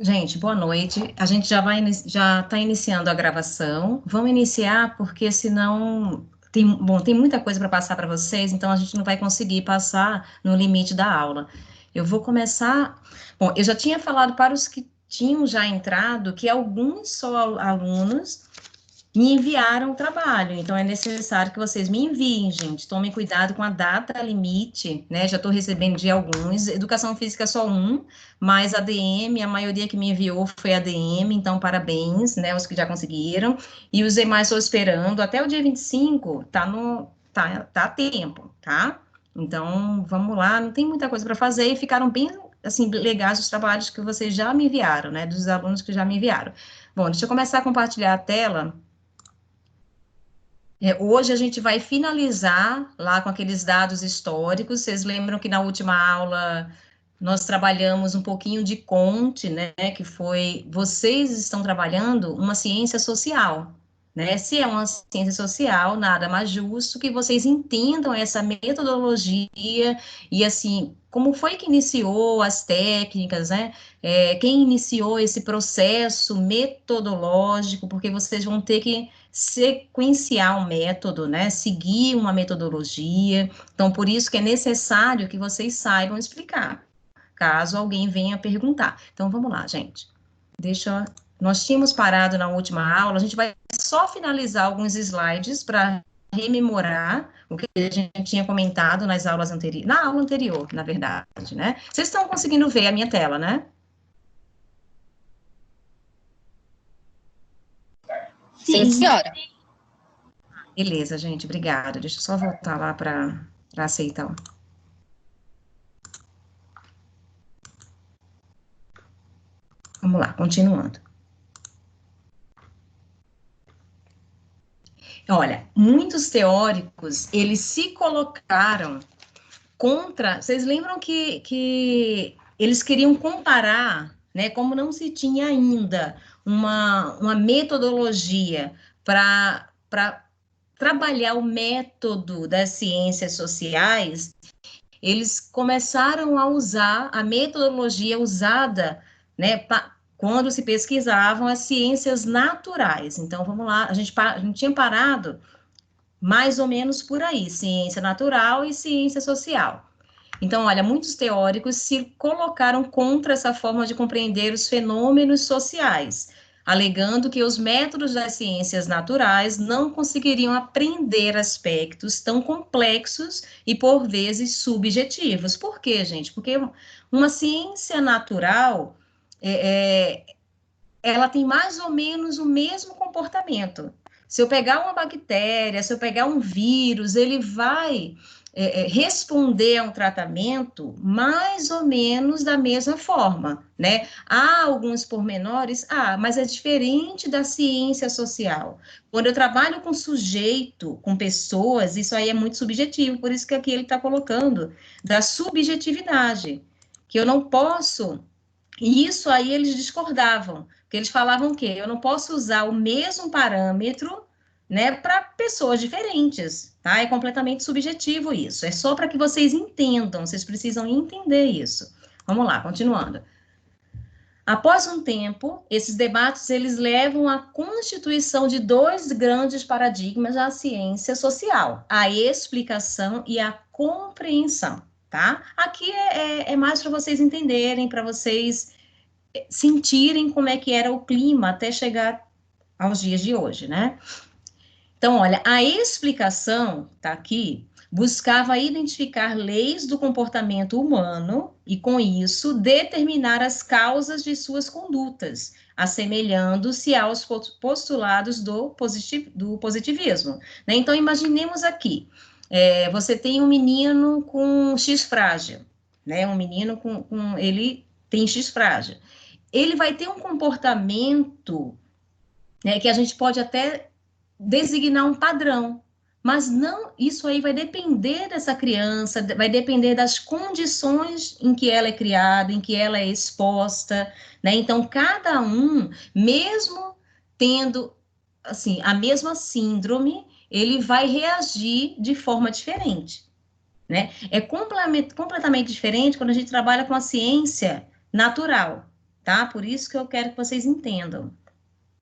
Gente, boa noite. A gente já está iniciando a gravação. Vamos iniciar porque senão tem muita coisa para passar para vocês, então a gente não vai conseguir passar no limite da aula. Eu vou começar. Bom, eu já tinha falado para os que tinham já entrado que alguns só alunos me enviaram o trabalho, então é necessário que vocês me enviem, gente. Tomem cuidado com a data limite, né? Já estou recebendo de alguns. Educação física é só um, mas ADM, a maioria que me enviou foi ADM, então parabéns, né? Os que já conseguiram. E os demais estou esperando. Até o dia 25, tá a tempo, tá? Então, vamos lá, não tem muita coisa para fazer e ficaram bem, assim, legais os trabalhos que vocês já me enviaram, né? Dos alunos que já me enviaram. Bom, deixa eu começar a compartilhar a tela. Hoje a gente vai finalizar lá com aqueles dados históricos. Vocês lembram que na última aula nós trabalhamos um pouquinho de Conte, né? Que foi vocês estão trabalhando uma ciência social, né? Se é uma ciência social, nada mais justo que vocês entendam essa metodologia e assim como foi que iniciou as técnicas, né? Quem iniciou esse processo metodológico, porque vocês vão ter que sequenciar um método, né? Seguir uma metodologia. Então, por isso que é necessário que vocês saibam explicar, caso alguém venha perguntar. Então, vamos lá, gente. Nós tínhamos parado na última aula, a gente vai só finalizar alguns slides para rememorar o que a gente tinha comentado nas aulas anteriores, na aula anterior, na verdade, né? Vocês estão conseguindo ver a minha tela, né? Sim, senhora. Beleza, gente, obrigada. Deixa eu só voltar lá para aceitar. Vamos lá, continuando. Olha, muitos teóricos, eles se colocaram contra. Vocês lembram que eles queriam comparar, né? Como não se tinha ainda uma metodologia para trabalhar o método das ciências sociais, eles começaram a usar a metodologia usada, né, quando se pesquisavam as ciências naturais. Então, vamos lá, a gente tinha parado mais ou menos por aí, ciência natural e ciência social. Então, olha, muitos teóricos se colocaram contra essa forma de compreender os fenômenos sociais, alegando que os métodos das ciências naturais não conseguiriam aprender aspectos tão complexos e, por vezes, subjetivos. Por quê, gente? Porque uma ciência natural, ela tem mais ou menos o mesmo comportamento. Se eu pegar uma bactéria, se eu pegar um vírus, ele vai responder a um tratamento mais ou menos da mesma forma, né? Há alguns pormenores, mas é diferente da ciência social. Quando eu trabalho com sujeito, com pessoas, isso aí é muito subjetivo, por isso que aqui ele está colocando da subjetividade, que eu não posso. E isso aí eles discordavam, porque eles falavam que eu não posso usar o mesmo parâmetro, né, para pessoas diferentes, tá? É completamente subjetivo isso. É só para que vocês entendam, vocês precisam entender isso. Vamos lá, continuando. Após um tempo, esses debates eles levam à constituição de dois grandes paradigmas da ciência social: a explicação e a compreensão, tá? Aqui é mais para vocês entenderem, para vocês sentirem como é que era o clima até chegar aos dias de hoje, né? Então, olha, a explicação tá aqui buscava identificar leis do comportamento humano e, com isso, determinar as causas de suas condutas, assemelhando-se aos postulados do positivismo. Né? Então, imaginemos aqui, você tem um menino com X frágil, né? Um menino ele tem X frágil. Ele vai ter um comportamento, né, que a gente pode até designar um padrão, mas não, isso aí vai depender dessa criança, vai depender das condições em que ela é criada, em que ela é exposta, né? Então, cada um, mesmo tendo, assim, a mesma síndrome, ele vai reagir de forma diferente, né? É completamente diferente quando a gente trabalha com a ciência natural, tá? Por isso que eu quero que vocês entendam.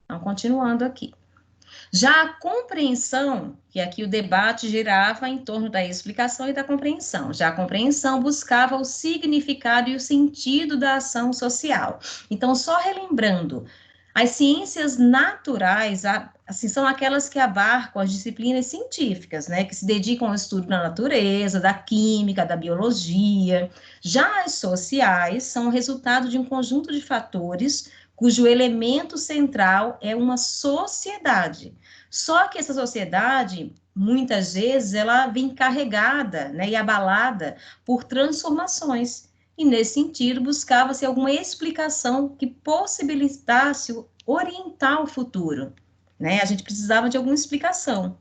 Então, continuando aqui. Já a compreensão, que aqui o debate girava em torno da explicação e da compreensão. Já a compreensão buscava o significado e o sentido da ação social. Então, só relembrando, as ciências naturais, assim, são aquelas que abarcam as disciplinas científicas, né, que se dedicam ao estudo da natureza, da química, da biologia. Já as sociais são o resultado de um conjunto de fatores cujo elemento central é uma sociedade. Só que essa sociedade, muitas vezes, ela vem carregada, né, e abalada por transformações. E, nesse sentido, buscava-se alguma explicação que possibilitasse orientar o futuro, né? A gente precisava de alguma explicação.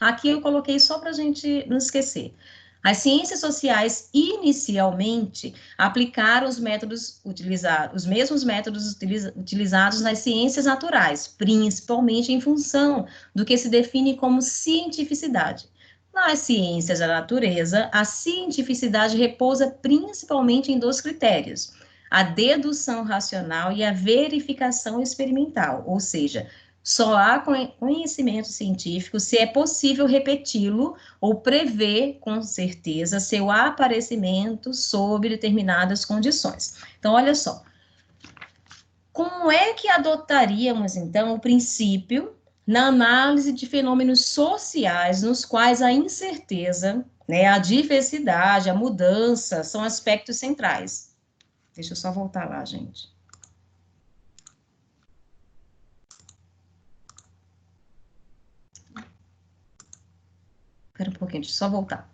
Aqui eu coloquei só para a gente não esquecer. As ciências sociais, inicialmente, aplicaram os métodos utilizados, os mesmos métodos utilizados nas ciências naturais, principalmente em função do que se define como cientificidade. Nas ciências da natureza, a cientificidade repousa principalmente em dois critérios: a dedução racional e a verificação experimental, ou seja, só há conhecimento científico se é possível repeti-lo ou prever com certeza seu aparecimento sob determinadas condições. Então, olha só. Como é que adotaríamos, então, o princípio na análise de fenômenos sociais nos quais a incerteza, né, a diversidade, a mudança são aspectos centrais? Deixa eu só voltar lá, gente. Espera um pouquinho, deixa eu só voltar.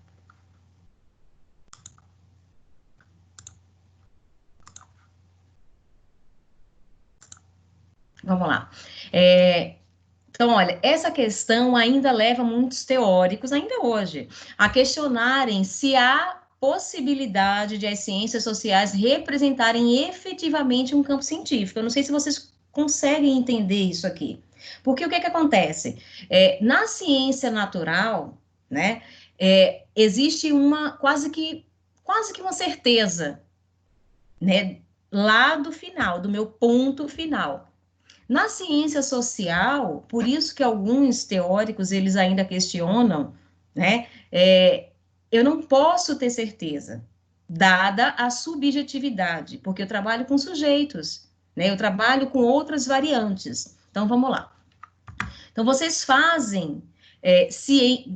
Vamos lá. Então, olha, essa questão ainda leva muitos teóricos, ainda hoje, a questionarem se há possibilidade de as ciências sociais representarem efetivamente um campo científico. Eu não sei se vocês conseguem entender isso aqui. Porque o que acontece? Na ciência natural, né, existe uma quase que uma certeza, né, lá do final, do meu ponto final. Na ciência social, por isso que alguns teóricos eles ainda questionam, né? Eu não posso ter certeza, dada a subjetividade, porque eu trabalho com sujeitos, né? Eu trabalho com outras variantes. Então vamos lá. Então vocês fazem,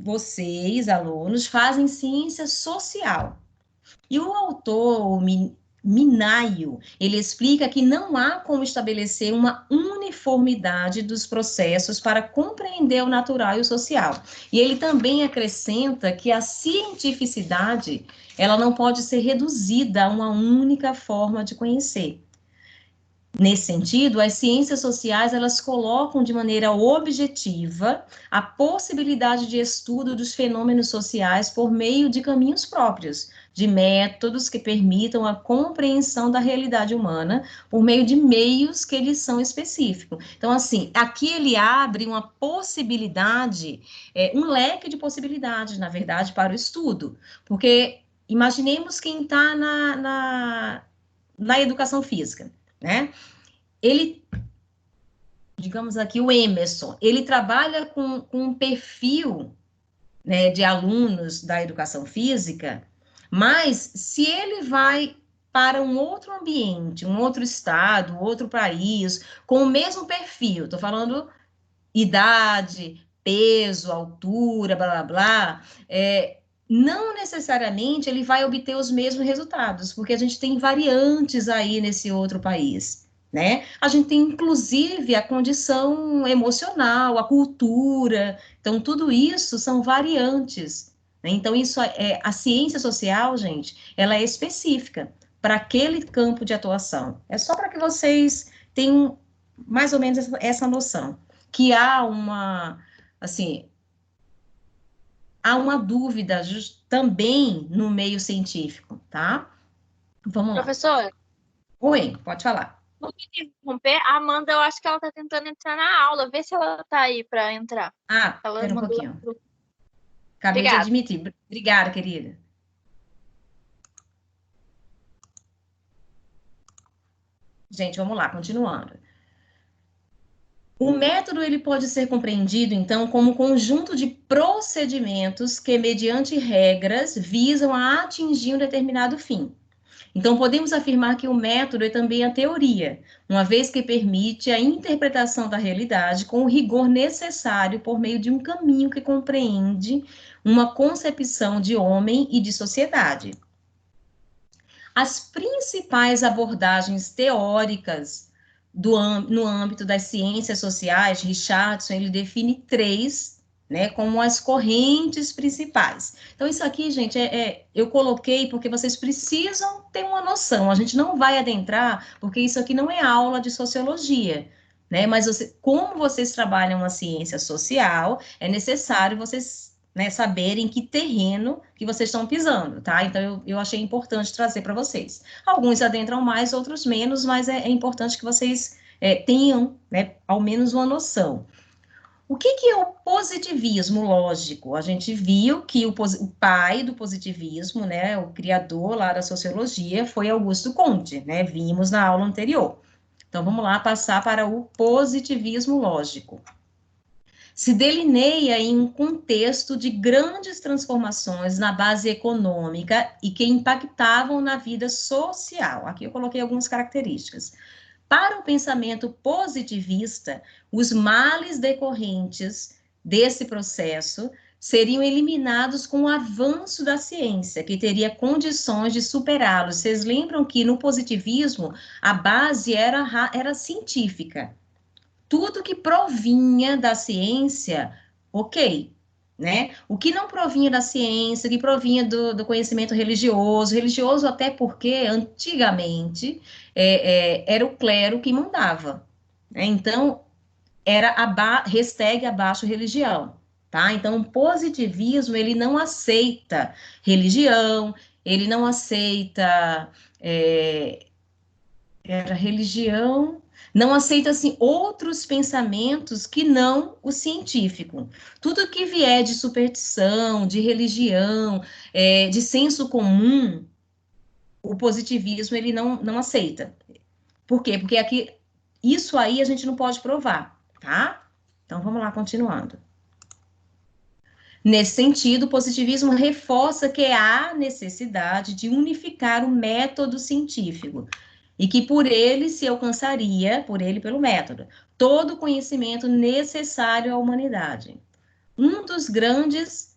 vocês alunos fazem ciência social. E o autor, Minayo, ele explica que não há como estabelecer uma uniformidade dos processos para compreender o natural e o social. E ele também acrescenta que a cientificidade, ela não pode ser reduzida a uma única forma de conhecer. Nesse sentido, as ciências sociais, elas colocam de maneira objetiva a possibilidade de estudo dos fenômenos sociais por meio de caminhos próprios, de métodos que permitam a compreensão da realidade humana por meio de meios que eles são específicos. Então, assim, aqui ele abre uma possibilidade, um leque de possibilidades, na verdade, para o estudo, porque imaginemos quem está na educação física, né? Ele, digamos aqui, o Emerson, ele trabalha com um perfil, né, de alunos da educação física, mas se ele vai para um outro ambiente, um outro estado, outro país, com o mesmo perfil, estou falando idade, peso, altura, blá, blá, blá, não necessariamente ele vai obter os mesmos resultados, porque a gente tem variantes aí nesse outro país, né? A gente tem, inclusive, a condição emocional, a cultura, então, tudo isso são variantes, né? Então, isso a ciência social, gente, ela é específica para aquele campo de atuação. É só para que vocês tenham mais ou menos essa noção, que há assim, há uma dúvida também no meio científico, tá? Vamos lá. Professor, Oi, pode falar. não me interromper, a Amanda, eu acho que ela tá tentando entrar na aula. Vê se ela tá aí para entrar. Ah, Ela espera um mandou lá pouquinho. pro... Acabei de Obrigada. admitir. Obrigada, querida. gente, vamos lá, continuando. O método ele pode ser compreendido, então, como um conjunto de procedimentos que, mediante regras, visam a atingir um determinado fim. Então, podemos afirmar que o método é também a teoria, uma vez que permite a interpretação da realidade com o rigor necessário por meio de um caminho que compreende uma concepção de homem e de sociedade. As principais abordagens teóricas no âmbito das ciências sociais, Richardson, ele define 3, né, como as correntes principais. Então, isso aqui, gente, eu coloquei porque vocês precisam ter uma noção. A gente não vai adentrar, porque isso aqui não é aula de sociologia, né? Mas como vocês trabalham na ciência social, é necessário vocês, né, saberem que terreno que vocês estão pisando, tá? Então, eu achei importante trazer para vocês. Alguns adentram mais, outros menos, mas é importante que vocês tenham, né, ao menos uma noção. O que é o positivismo lógico? A gente viu que o pai do positivismo, né, o criador lá da sociologia, foi Augusto Comte, né? Vimos na aula anterior. Então, vamos lá passar para o positivismo lógico. Se delineia em um contexto de grandes transformações na base econômica e que impactavam na vida social. Aqui eu coloquei algumas características. Para o pensamento positivista, os males decorrentes desse processo seriam eliminados com o avanço da ciência, que teria condições de superá-los. Vocês lembram que no positivismo a base era científica. Tudo que provinha da ciência, ok, né? O que não provinha da ciência, que provinha do conhecimento religioso até porque antigamente era o clero que mandava, né? Então era hashtag abaixo religião, tá? Então o positivismo ele não aceita religião, ele não aceita era religião, não aceita assim outros pensamentos que não o científico. Tudo que vier de superstição, de religião, de senso comum, o positivismo ele não aceita. Por quê? Porque aqui isso aí a gente não pode provar, tá? Então vamos lá continuando. Nesse sentido, o positivismo reforça que há necessidade de unificar o método científico e que por ele se alcançaria, pelo método, todo o conhecimento necessário à humanidade. Um dos grandes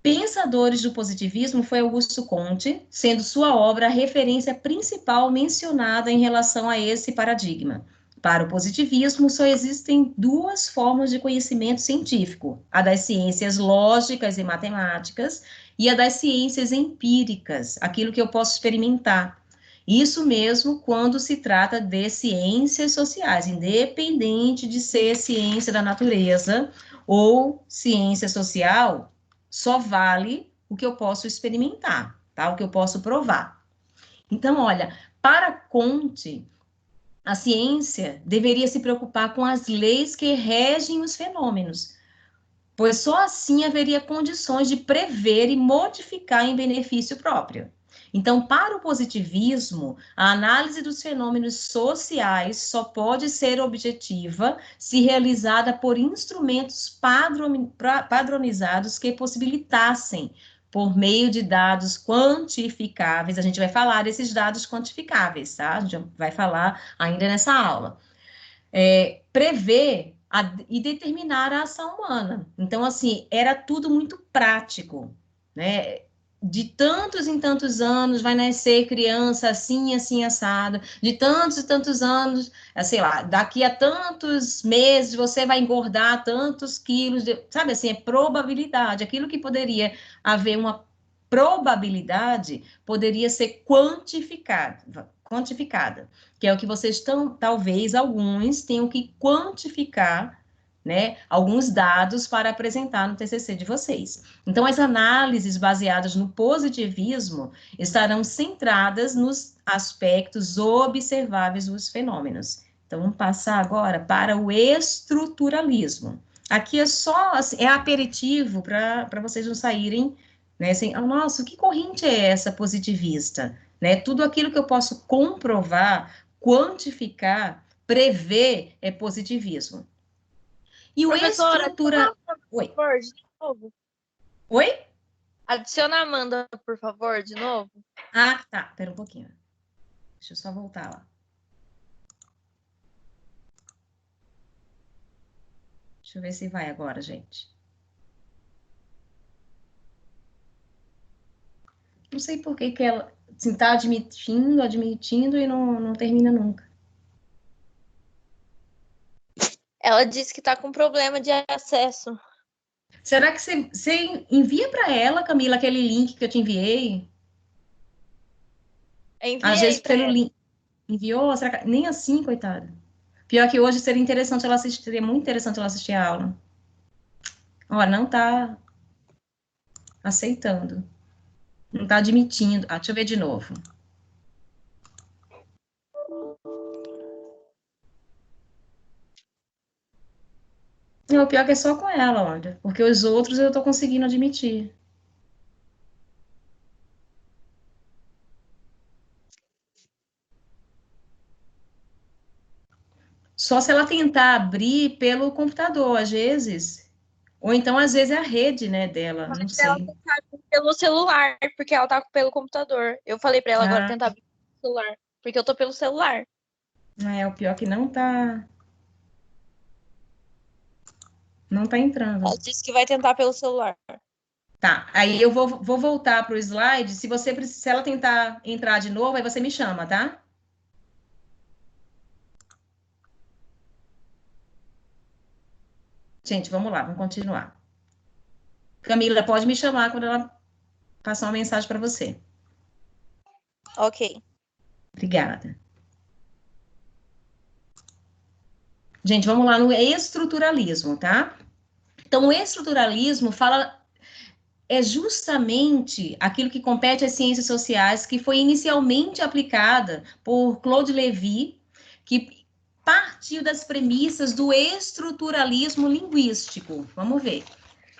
pensadores do positivismo foi Augusto Comte, sendo sua obra a referência principal mencionada em relação a esse paradigma. Para o positivismo, só existem 2 formas de conhecimento científico: a das ciências lógicas e matemáticas e a das ciências empíricas, aquilo que eu posso experimentar. Isso mesmo quando se trata de ciências sociais, independente de ser ciência da natureza ou ciência social, só vale o que eu posso experimentar, tá? O que eu posso provar. Então, olha, para Comte, a ciência deveria se preocupar com as leis que regem os fenômenos, pois só assim haveria condições de prever e modificar em benefício próprio. Então, para o positivismo, a análise dos fenômenos sociais só pode ser objetiva se realizada por instrumentos padronizados que possibilitassem, por meio de dados quantificáveis, a gente vai falar desses dados quantificáveis, tá? A gente vai falar ainda nessa aula. Prever e determinar a ação humana. Então, assim, era tudo muito prático, né? De tantos em tantos anos vai nascer criança assim, assim, assado. De tantos e tantos anos, sei lá, daqui a tantos meses você vai engordar tantos quilos, sabe assim, é probabilidade. Aquilo que poderia haver uma probabilidade poderia ser quantificada, que é o que vocês estão, talvez alguns tenham que quantificar, né, alguns dados para apresentar no TCC de vocês. Então, as análises baseadas no positivismo estarão centradas nos aspectos observáveis dos fenômenos. Então, vamos passar agora para o estruturalismo. Aqui é só, assim, é aperitivo para vocês não saírem, né, assim, nossa, que corrente é essa positivista? Né? Tudo aquilo que eu posso comprovar quantificar, prever é positivismo. E o estrutura... Oi. Por favor, de novo. Oi? Adiciona a Amanda, por favor, de novo. Ah, tá. Pera um pouquinho. Deixa eu só voltar lá. Deixa eu ver se vai agora, gente. Não sei por que ela assim, tá admitindo e não termina nunca. Ela disse que tá com problema de acesso. Será que você envia para ela, Camila, aquele link que eu te enviei? Às vezes pelo link. Enviou? Será que... Nem assim, coitada. Pior que hoje seria interessante ela assistir, seria muito interessante ela assistir a aula. Olha, não tá aceitando. Não tá admitindo. Ah, deixa eu ver de novo. Não, o pior que é só com ela, olha. Porque os outros eu tô conseguindo admitir. Só se ela tentar abrir pelo computador, às vezes. Ou então, às vezes, é a rede, né, dela, não sei. Ela tentar pelo celular, porque ela tá pelo computador. Eu falei pra ela agora tentar abrir pelo celular, porque eu tô pelo celular. É, o pior que não tá... Não tá entrando. Ela disse que vai tentar pelo celular. Tá, aí eu vou voltar para o slide. Se ela tentar entrar de novo, aí você me chama, tá? Gente, vamos lá, vamos continuar. Camila, pode me chamar quando ela passar uma mensagem para você. Ok. Obrigada. Gente, vamos lá no estruturalismo, tá? Então, o estruturalismo é justamente aquilo que compete às ciências sociais, que foi inicialmente aplicada por Claude Lévi, que partiu das premissas do estruturalismo linguístico. Vamos ver.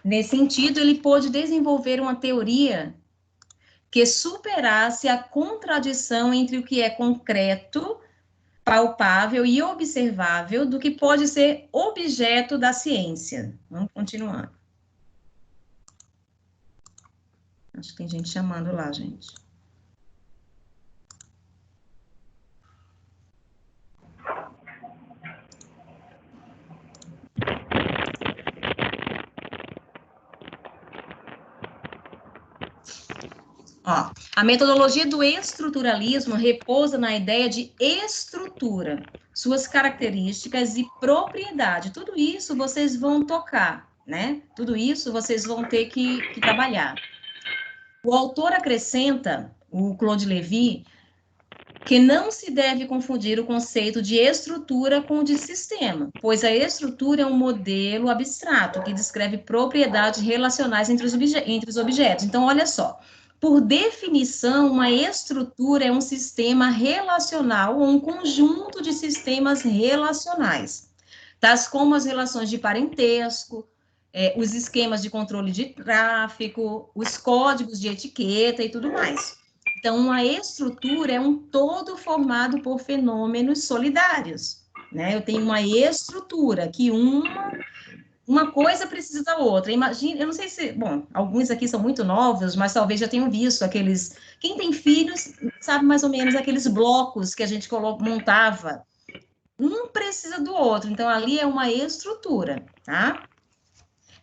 Nesse sentido, ele pôde desenvolver uma teoria que superasse a contradição entre o que é concreto, palpável e observável do que pode ser objeto da ciência. Vamos continuar. Acho que tem gente chamando lá, gente. Ó, a metodologia do estruturalismo repousa na ideia de estrutura, suas características e propriedade. Tudo isso vocês vão tocar, né? Tudo isso vocês vão ter que trabalhar. O autor acrescenta, o Claude Lévi, que não se deve confundir o conceito de estrutura com o de sistema, pois a estrutura é um modelo abstrato que descreve propriedades relacionais entre os objetos. Então, olha só. Por definição, uma estrutura é um sistema relacional ou um conjunto de sistemas relacionais, tais como as relações de parentesco, os esquemas de controle de tráfego, os códigos de etiqueta e tudo mais. Então, uma estrutura é um todo formado por fenômenos solidários, né? Eu tenho uma estrutura que uma coisa precisa da outra. Imagina, eu não sei se, bom, alguns aqui são muito novos, mas talvez já tenham visto aqueles, quem tem filhos sabe mais ou menos aqueles blocos que a gente montava. Um precisa do outro, então ali é uma estrutura, tá?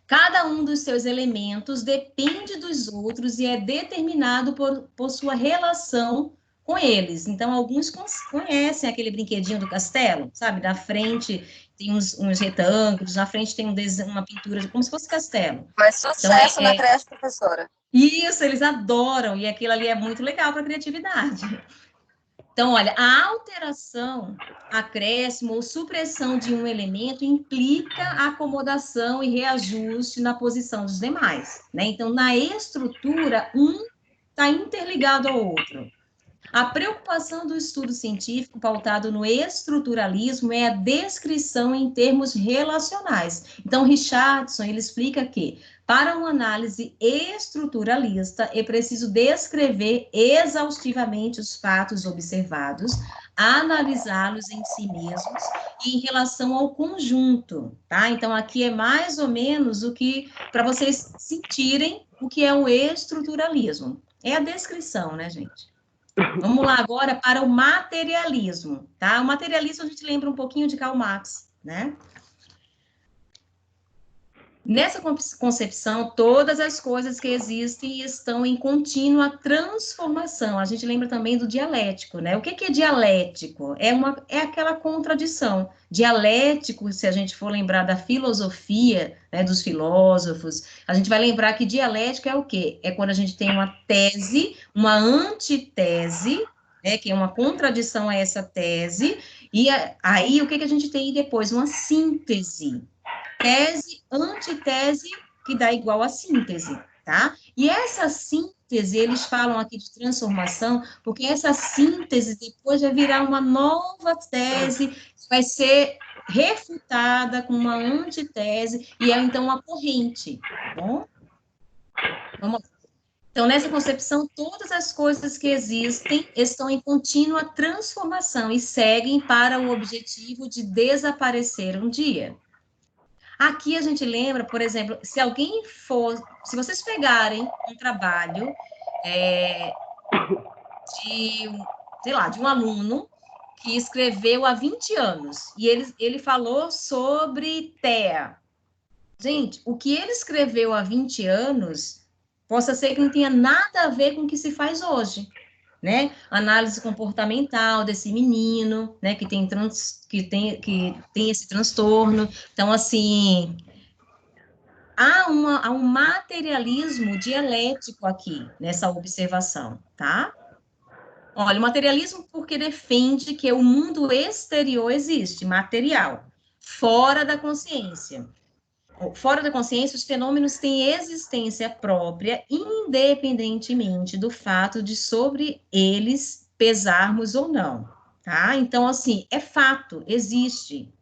Cada um dos seus elementos depende dos outros e é determinado por sua relação com eles. Então, alguns conhecem aquele brinquedinho do castelo, sabe? Na frente tem uns retângulos, na frente tem uma pintura, como se fosse castelo. Faz sucesso na creche, professora. Isso, eles adoram, e aquilo ali é muito legal para a criatividade. Então, olha, a alteração, acréscimo ou supressão de um elemento implica acomodação e reajuste na posição dos demais, né? Então, na estrutura, um está interligado ao outro. A preocupação do estudo científico pautado no estruturalismo é a descrição em termos relacionais. Então, Richardson, ele explica que, Para uma análise estruturalista, é preciso descrever exaustivamente os fatos observados, analisá-los em si mesmos e em relação ao conjunto, tá? Então, aqui é mais ou menos o que, para vocês sentirem o que é o estruturalismo. É a descrição, né, gente? Vamos lá agora para o materialismo, tá? O materialismo a gente lembra um pouquinho de Karl Marx, né? Nessa concepção, todas as coisas que existem estão em contínua transformação. A gente lembra também do dialético, né? O que é dialético? É aquela contradição. Dialético, se a gente for lembrar da filosofia, né, dos filósofos, a gente vai lembrar que dialético é o quê? É quando a gente tem uma tese, uma antitese, né, que é uma contradição a essa tese, e aí o que a gente tem depois? Uma síntese. Tese, antitese, que dá igual a síntese, tá? E essa síntese, eles falam aqui de transformação, porque essa síntese depois vai virar uma nova tese, que vai ser refutada com uma antitese, e é então uma corrente, tá bom? Vamos lá. Então, nessa concepção, todas as coisas que existem estão em contínua transformação e seguem para o objetivo de desaparecer um dia. Aqui a gente lembra, por exemplo, se vocês pegarem um trabalho de, sei lá, de um aluno que escreveu há 20 anos, e ele falou sobre TEA. Gente, o que ele escreveu há 20 anos, possa ser que não tenha nada a ver com o que se faz hoje, né? Análise comportamental desse menino, né, que tem esse transtorno. Então, assim, há um materialismo dialético aqui, nessa observação, tá? Olha, o materialismo porque defende que o mundo exterior existe, material, fora da consciência. Fora da consciência, os fenômenos têm existência própria, independentemente do fato de sobre eles pesarmos ou não, tá? Então, assim, é fato, existe.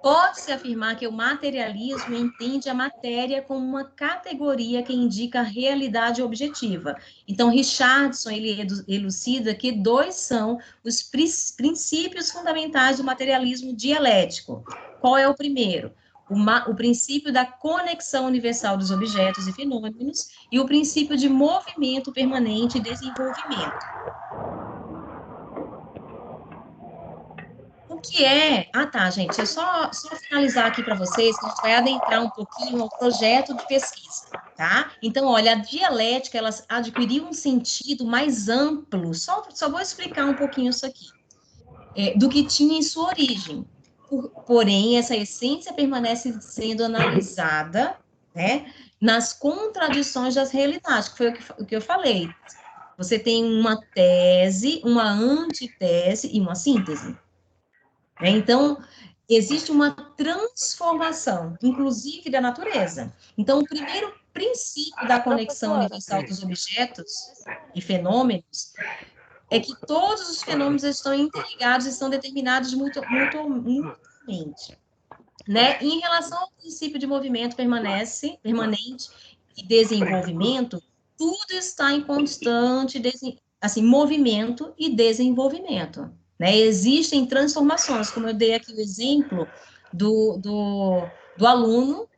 Pode-se afirmar que o materialismo entende a matéria como uma categoria que indica a realidade objetiva. Então, Richardson, ele elucida que dois são os princípios fundamentais do materialismo dialético. Qual é o primeiro? O princípio da conexão universal dos objetos e fenômenos e o princípio de movimento permanente e desenvolvimento. O que é? Ah, tá, gente. Deixa eu só finalizar aqui para vocês, que a gente vai adentrar um pouquinho ao projeto de pesquisa, tá? Então, olha, a dialética, ela adquiriu um sentido mais amplo, só vou explicar um pouquinho isso aqui, do que tinha em sua origem. Porém, essa essência permanece sendo analisada, né, nas contradições das realidades, que foi o que eu falei. Você tem uma tese, uma antitese e uma síntese. Então, existe uma transformação, inclusive da natureza. Então, o primeiro princípio da conexão universal dos objetos e fenômenos é que todos os fenômenos estão interligados, estão determinados mutuamente. Né? Em relação ao princípio de movimento permanente e desenvolvimento, tudo está em constante movimento e desenvolvimento. Né? Existem transformações, como eu dei aqui o exemplo do aluno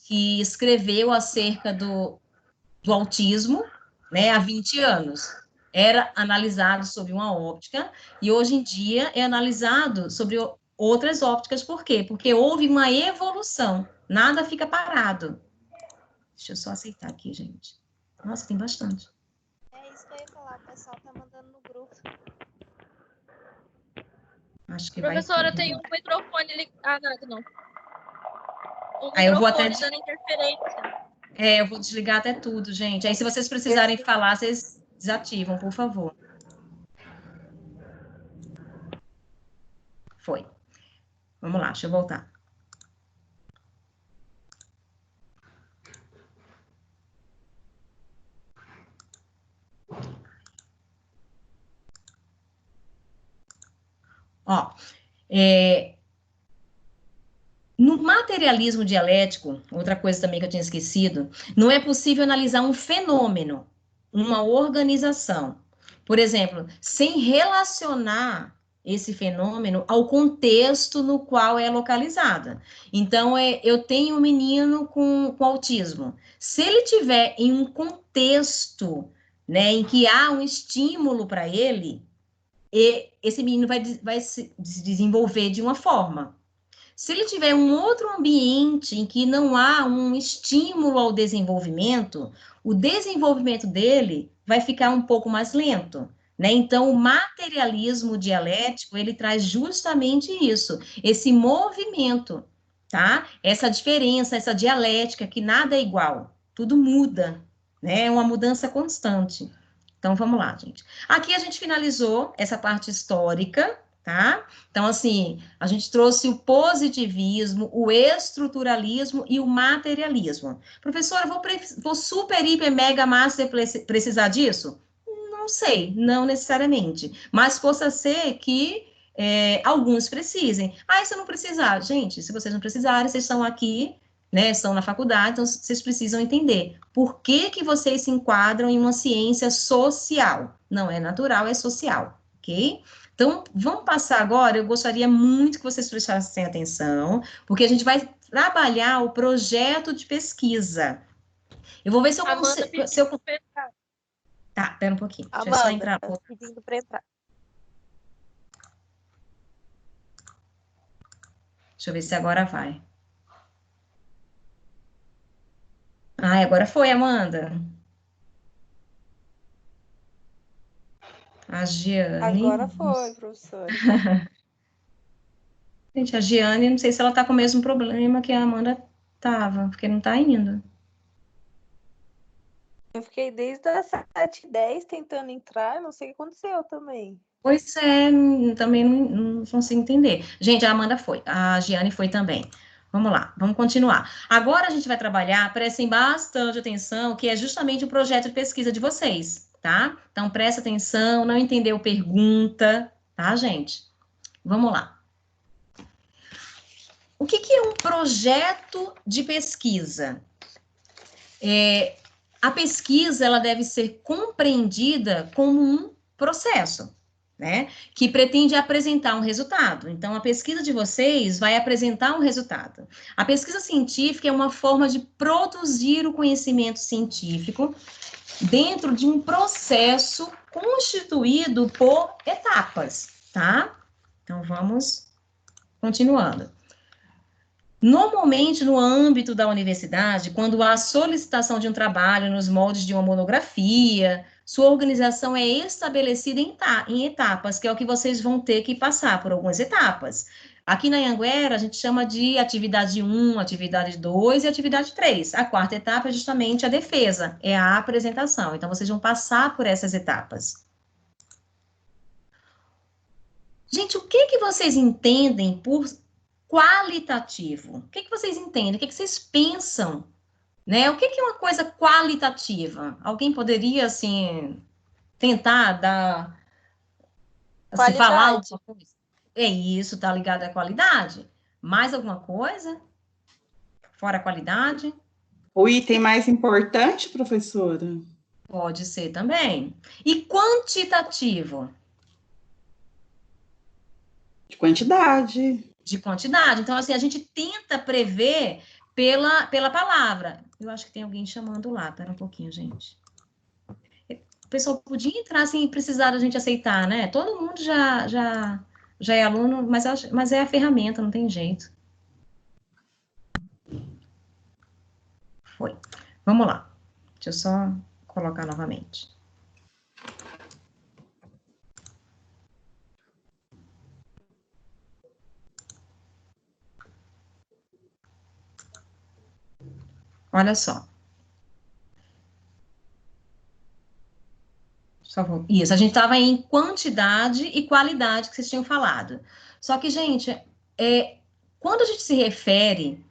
que escreveu acerca do autismo, né, há 20 anos. Era analisado sob uma óptica, e hoje em dia é analisado sobre outras ópticas. Por quê? Porque houve uma evolução, nada fica parado. Deixa eu só aceitar aqui, gente. Nossa, tem bastante. É isso que eu ia falar, o pessoal tá mandando no grupo. Acho que Professora, vai... tem um microfone ligado. Ah, não. Aí eu vou até... dando interferência. Eu vou desligar até tudo, gente. Aí, se vocês precisarem falar, vocês desativam, por favor. Foi. Vamos lá, deixa eu voltar. Ó, materialismo dialético, outra coisa também que eu tinha esquecido, não é possível analisar um fenômeno, uma organização, por exemplo, sem relacionar esse fenômeno ao contexto no qual é localizada. Então, eu tenho um menino com autismo. Se ele tiver em um contexto, né, em que há um estímulo para ele, esse menino vai se desenvolver de uma forma. Se ele tiver um outro ambiente em que não há um estímulo ao desenvolvimento, o desenvolvimento dele vai ficar um pouco mais lento, né? Então, o materialismo dialético, ele traz justamente isso, esse movimento, tá? Essa diferença, essa dialética, que nada é igual, tudo muda, né? É uma mudança constante. Então, vamos lá, gente. Aqui a gente finalizou essa parte histórica, tá? Então, assim, a gente trouxe o positivismo, o estruturalismo e o materialismo. Professora, vou super, hiper, mega, master precisar disso? Não sei, não necessariamente. Mas possa ser que alguns precisem. Ah, se eu não precisar? Gente, se vocês não precisarem, vocês estão aqui, né, estão na faculdade, então vocês precisam entender por que que vocês se enquadram em uma ciência social. Não é natural, é social, ok? Então, vamos passar agora, eu gostaria muito que vocês prestassem atenção, porque a gente vai trabalhar o projeto de pesquisa. Eu vou ver se eu consigo... Tá, pera um pouquinho, deixa eu só entrar. Pedindo para entrar. Deixa eu ver se agora vai. Ai, agora foi, Amanda. A Giane. Agora foi, professora. Gente, a Giane, não sei se ela tá com o mesmo problema que a Amanda tava, porque não tá indo. Eu fiquei desde as 7h10 tentando entrar, não sei o que aconteceu também. Pois é, também não consigo entender. Gente, a Amanda foi, a Giane foi também. Vamos lá, vamos continuar. Agora a gente vai trabalhar, prestem bastante atenção, que é justamente o projeto de pesquisa de vocês, tá? Então, presta atenção, não entendeu, pergunta, tá, gente? Vamos lá. O que é um projeto de pesquisa? A pesquisa, ela deve ser compreendida como um processo, né, que pretende apresentar um resultado. Então, a pesquisa de vocês vai apresentar um resultado. A pesquisa científica é uma forma de produzir o conhecimento científico dentro de um processo constituído por etapas, tá? Então, vamos continuando. Normalmente, no âmbito da universidade, quando há solicitação de um trabalho nos moldes de uma monografia, sua organização é estabelecida em etapas, que é o que vocês vão ter que passar por algumas etapas. Aqui na Anhanguera, a gente chama de atividade 1, atividade 2 e atividade 3. A quarta etapa é justamente a defesa, é a apresentação. Então, vocês vão passar por essas etapas. Gente, o que vocês entendem por qualitativo? O que vocês entendem? O que vocês pensam? Né? O que é uma coisa qualitativa? Alguém poderia, assim, tentar dar... Assim, falar alguma coisa? É isso, tá ligado à qualidade? Mais alguma coisa? Fora a qualidade? O item mais importante, professora? Pode ser também. E quantitativo? De quantidade. De quantidade. Então, assim, a gente tenta prever pela palavra. Eu acho que tem alguém chamando lá. Espera um pouquinho, gente. O pessoal podia entrar sem precisar da gente aceitar, né? Todo mundo já é aluno, mas é a ferramenta, não tem jeito. Foi. Vamos lá. Deixa eu só colocar novamente. Olha só. Isso, a gente estava em quantidade e qualidade que vocês tinham falado. Só que, gente, quando a gente se refere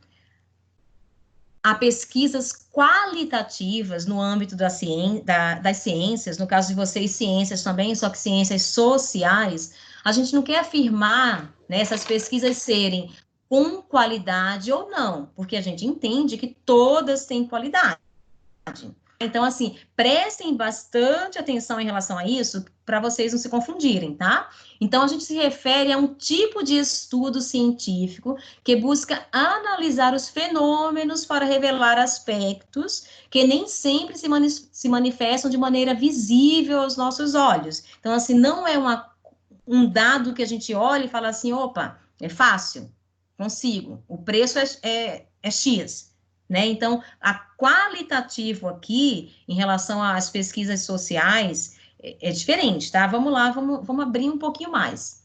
a pesquisas qualitativas no âmbito das ciências, no caso de vocês, ciências também, só que ciências sociais, a gente não quer afirmar, né, essas pesquisas serem com qualidade ou não, porque a gente entende que todas têm qualidade. Então, assim, prestem bastante atenção em relação a isso, para vocês não se confundirem, tá? Então, a gente se refere a um tipo de estudo científico que busca analisar os fenômenos para revelar aspectos que nem sempre se manifestam de maneira visível aos nossos olhos. Então, assim, não é um dado que a gente olha e fala assim, opa, é fácil, consigo, o preço é X. Né? Então, a qualitativo aqui, em relação às pesquisas sociais, é diferente, tá? Vamos lá, vamos abrir um pouquinho mais.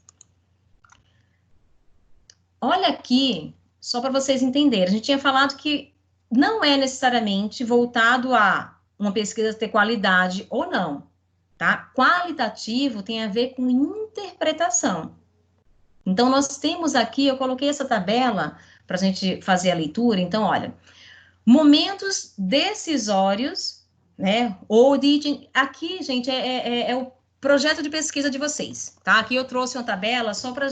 Olha aqui, só para vocês entenderem, a gente tinha falado que não é necessariamente voltado a uma pesquisa ter qualidade ou não, tá? Qualitativo tem a ver com interpretação. Então, nós temos aqui, eu coloquei essa tabela para a gente fazer a leitura, então, olha... Momentos decisórios, né? Aqui, gente, é o projeto de pesquisa de vocês, tá? Aqui eu trouxe uma tabela só para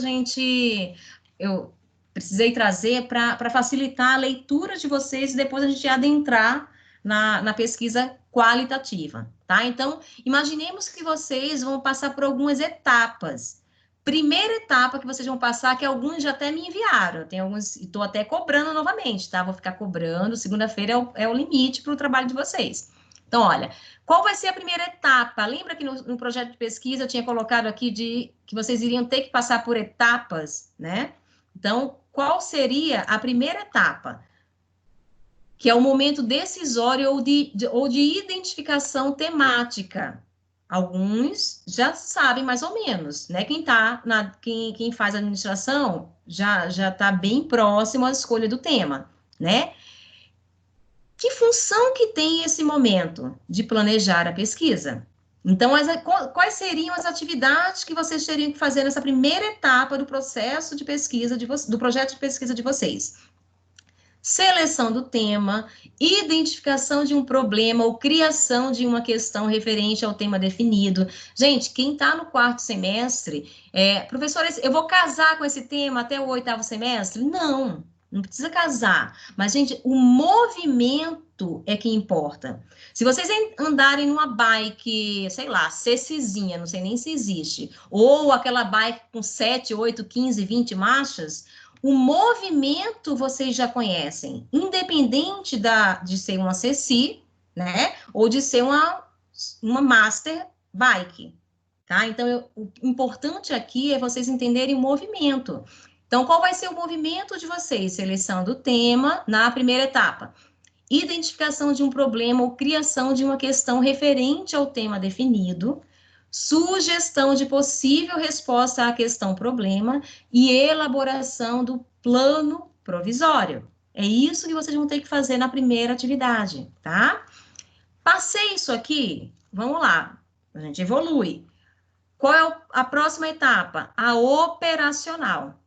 eu precisei trazer para facilitar a leitura de vocês e depois a gente adentrar na pesquisa qualitativa, tá? Então, imaginemos que vocês vão passar por algumas etapas. Primeira etapa que vocês vão passar, que alguns já até me enviaram, tem alguns, e estou até cobrando novamente, tá? Vou ficar cobrando, segunda-feira é o limite para o trabalho de vocês. Então, olha, qual vai ser a primeira etapa? Lembra que no projeto de pesquisa eu tinha colocado aqui que vocês iriam ter que passar por etapas, né? Então, qual seria a primeira etapa? Que é o momento decisório ou de identificação temática. Alguns já sabem mais ou menos, né? Quem faz administração já está bem próximo à escolha do tema, né? Que função que tem esse momento de planejar a pesquisa? Então, quais seriam as atividades que vocês teriam que fazer nessa primeira etapa do processo de pesquisa, do projeto de pesquisa de vocês? Seleção do tema, identificação de um problema ou criação de uma questão referente ao tema definido. Gente, quem está no 4º semestre, professora, eu vou casar com esse tema até o 8º semestre? Não precisa casar. Mas, gente, o movimento é que importa. Se vocês andarem numa bike, sei lá, CCzinha, não sei nem se existe, ou aquela bike com 7, 8, 15, 20 marchas, o movimento vocês já conhecem, independente de ser uma CC, né, ou de ser uma master bike, tá? Então, o importante aqui é vocês entenderem o movimento. Então, qual vai ser o movimento de vocês? Seleção do tema na primeira etapa. Identificação de um problema ou criação de uma questão referente ao tema definido. Sugestão de possível resposta à questão problema e elaboração do plano provisório. É isso que vocês vão ter que fazer na primeira atividade, tá? Passei isso aqui, vamos lá, a gente evolui. Qual é a próxima etapa? A operacional,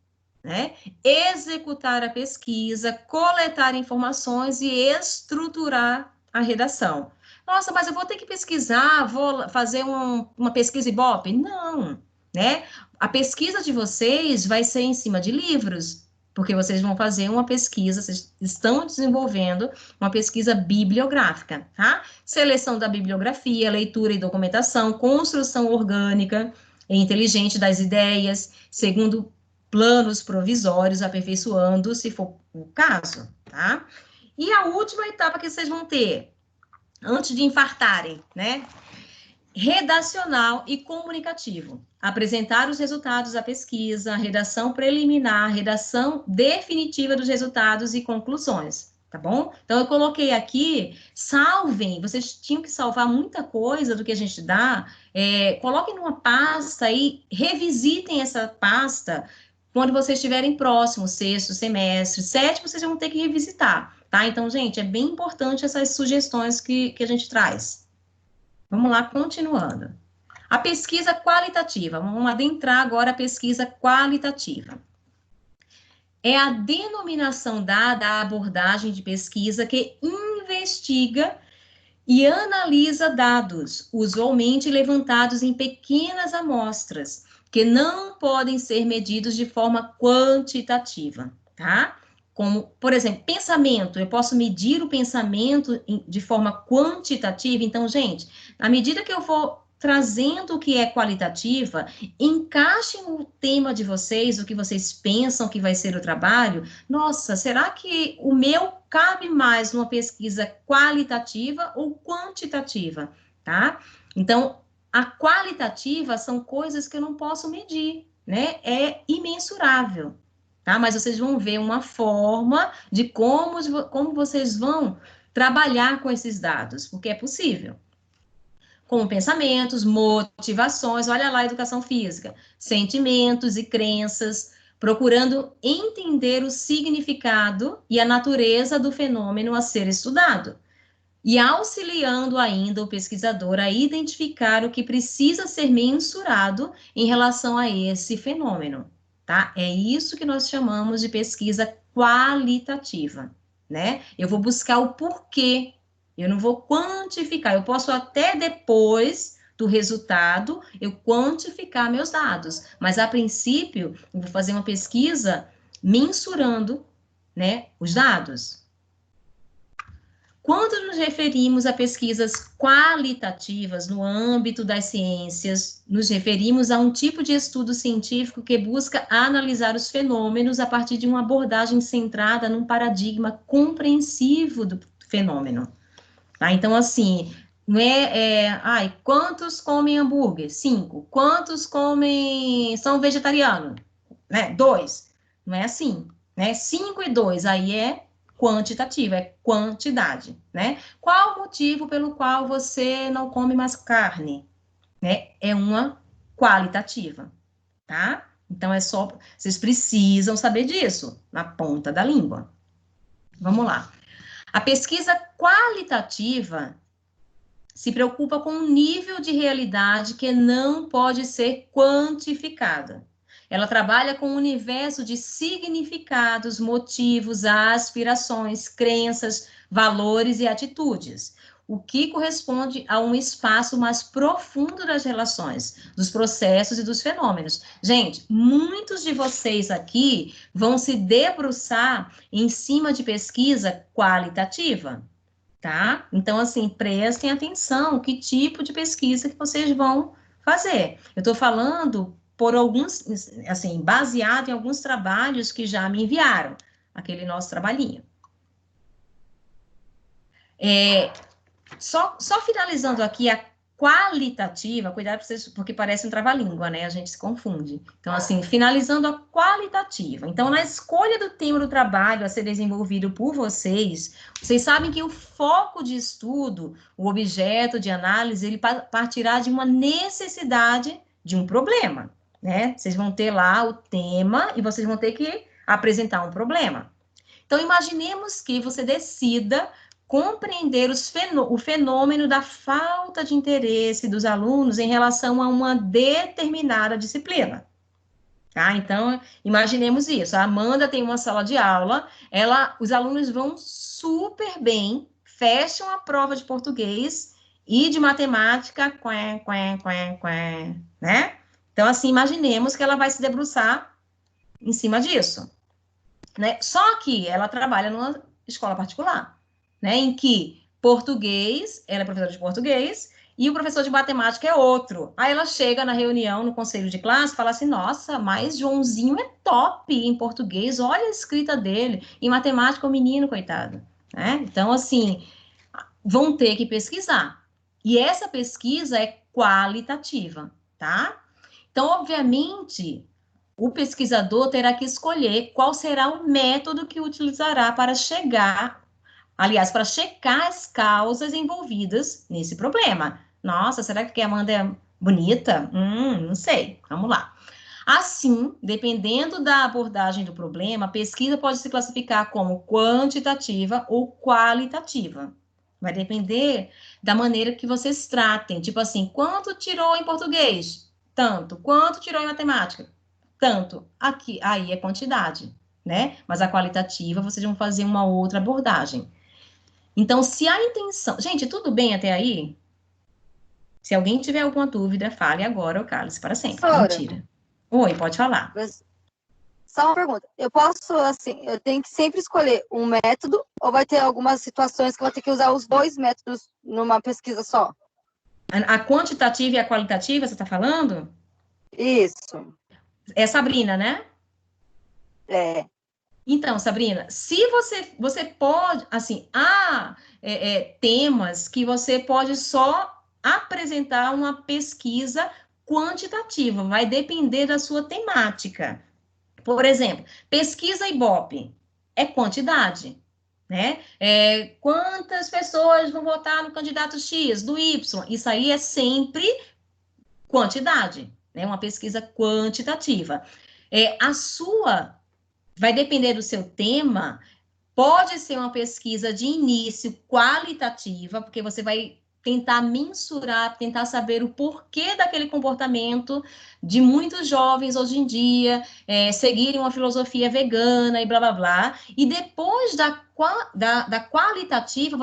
né? Executar a pesquisa, coletar informações e estruturar a redação. Nossa, mas eu vou ter que pesquisar, vou fazer uma pesquisa Ibope? Não, né? A pesquisa de vocês vai ser em cima de livros, porque vocês vão fazer uma pesquisa, vocês estão desenvolvendo uma pesquisa bibliográfica, tá? Seleção da bibliografia, leitura e documentação, construção orgânica e inteligente das ideias, segundo planos provisórios, aperfeiçoando, se for o caso, tá? E a última etapa que vocês vão ter, antes de infartarem, né? Redacional e comunicativo. Apresentar os resultados da pesquisa, redação preliminar, redação definitiva dos resultados e conclusões, tá bom? Então, eu coloquei aqui, salvem, vocês tinham que salvar muita coisa do que a gente dá, coloquem numa pasta e revisitem essa pasta quando vocês estiverem próximos, 6º semestre, 7º, vocês vão ter que revisitar, tá? Então, gente, é bem importante essas sugestões que a gente traz. Vamos lá, continuando. A pesquisa qualitativa, vamos adentrar agora a pesquisa qualitativa. É a denominação dada à abordagem de pesquisa que investiga e analisa dados, usualmente levantados em pequenas amostras, que não podem ser medidos de forma quantitativa, tá? Como, por exemplo, pensamento, eu posso medir o pensamento de forma quantitativa. Então, gente, à medida que eu vou trazendo o que é qualitativa, encaixem o tema de vocês, o que vocês pensam que vai ser o trabalho. Nossa, será que o meu cabe mais numa pesquisa qualitativa ou quantitativa, tá? Então, a qualitativa são coisas que eu não posso medir, né? É imensurável. Tá? Mas vocês vão ver uma forma de como vocês vão trabalhar com esses dados, porque é possível. Como pensamentos, motivações, olha lá a educação física, sentimentos e crenças, procurando entender o significado e a natureza do fenômeno a ser estudado, e auxiliando ainda o pesquisador a identificar o que precisa ser mensurado em relação a esse fenômeno. Tá? É isso que nós chamamos de pesquisa qualitativa, né? Eu vou buscar o porquê, eu não vou quantificar, eu posso até depois do resultado, eu quantificar meus dados, mas a princípio, eu vou fazer uma pesquisa mensurando, né, os dados. Quando nos referimos a pesquisas qualitativas no âmbito das ciências, nos referimos a um tipo de estudo científico que busca analisar os fenômenos a partir de uma abordagem centrada num paradigma compreensivo do fenômeno. Tá? Então, assim, não quantos comem hambúrguer? 5. Quantos são vegetarianos? Né? 2. Não é assim, né? 5 e 2, aí é quantitativa, é quantidade, né? Qual o motivo pelo qual você não come mais carne? Né? É uma qualitativa, tá? Então, vocês precisam saber disso, na ponta da língua. Vamos lá. A pesquisa qualitativa se preocupa com um nível de realidade que não pode ser quantificada. Ela trabalha com um universo de significados, motivos, aspirações, crenças, valores e atitudes, o que corresponde a um espaço mais profundo das relações, dos processos e dos fenômenos. Gente, muitos de vocês aqui vão se debruçar em cima de pesquisa qualitativa, tá? Então, assim, prestem atenção que tipo de pesquisa que vocês vão fazer. Eu estou falando por alguns, assim, baseado em alguns trabalhos que já me enviaram, aquele nosso trabalhinho. Só finalizando aqui a qualitativa, cuidado pra vocês, porque parece um trava-língua, né? A gente se confunde. Então, assim, finalizando a qualitativa. Então, na escolha do tema do trabalho a ser desenvolvido por vocês sabem que o foco de estudo, o objeto de análise, ele partirá de uma necessidade de um problema, né? Vocês vão ter lá o tema e vocês vão ter que apresentar um problema. Então, imaginemos que você decida compreender o fenômeno da falta de interesse dos alunos em relação a uma determinada disciplina. Tá? Então, imaginemos isso. A Amanda tem uma sala de aula, os alunos vão super bem, fecham a prova de português e de matemática, né? Então, assim, imaginemos que ela vai se debruçar em cima disso, né? Só que ela trabalha numa escola particular, né, em que português, ela é professora de português, e o professor de matemática é outro. Aí ela chega na reunião, no conselho de classe, fala assim, nossa, mas Joãozinho é top em português, olha a escrita dele, em matemática o menino, coitado. Né? Então, assim, vão ter que pesquisar. E essa pesquisa é qualitativa, tá? Então, obviamente, o pesquisador terá que escolher qual será o método que utilizará para checar as causas envolvidas nesse problema. Nossa, será que a Amanda é bonita? Não sei. Vamos lá. Assim, dependendo da abordagem do problema, a pesquisa pode se classificar como quantitativa ou qualitativa. Vai depender da maneira que vocês tratem. Tipo assim, quanto tirou em português? Tanto. Quanto tirou em matemática? Tanto. Aí é quantidade, né? Mas a qualitativa, vocês vão fazer uma outra abordagem. Então, se a intenção... Gente, tudo bem até aí? Se alguém tiver alguma dúvida, fale agora ou cale-se para sempre. Professora. Mentira. Oi, pode falar. Só uma pergunta. Eu posso, assim, eu tenho que sempre escolher um método ou vai ter algumas situações que eu vou ter que usar os dois métodos numa pesquisa só? A quantitativa e a qualitativa, você está falando? Isso. É Sabrina, né? É. Então, Sabrina, se você pode, assim, há temas que você pode só apresentar uma pesquisa quantitativa, vai depender da sua temática. Por exemplo, pesquisa Ibope é quantidade, né? Quantas pessoas vão votar no candidato X, do Y? Isso aí é sempre quantidade, né? Uma pesquisa quantitativa. A sua vai depender do seu tema, pode ser uma pesquisa de início qualitativa, porque você vai tentar mensurar, tentar saber o porquê daquele comportamento de muitos jovens hoje em dia seguirem uma filosofia vegana e blá blá blá. E depois da qualitativa,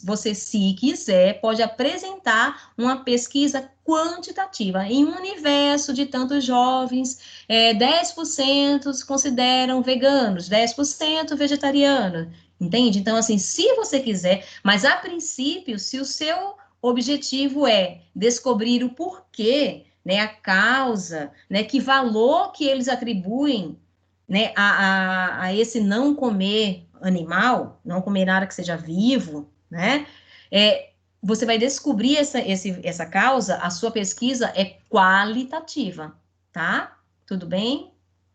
você, se quiser, pode apresentar uma pesquisa quantitativa. Em um universo de tantos jovens, 10% se consideram veganos, 10% vegetarianos, entende? Então, assim, se você quiser, mas a princípio, se o seu objetivo é descobrir o porquê, né, a causa, né, que valor que eles atribuem, né, a esse não comer animal, não comer nada que seja vivo, né, você vai descobrir essa causa, a sua pesquisa é qualitativa, tá? Tudo bem?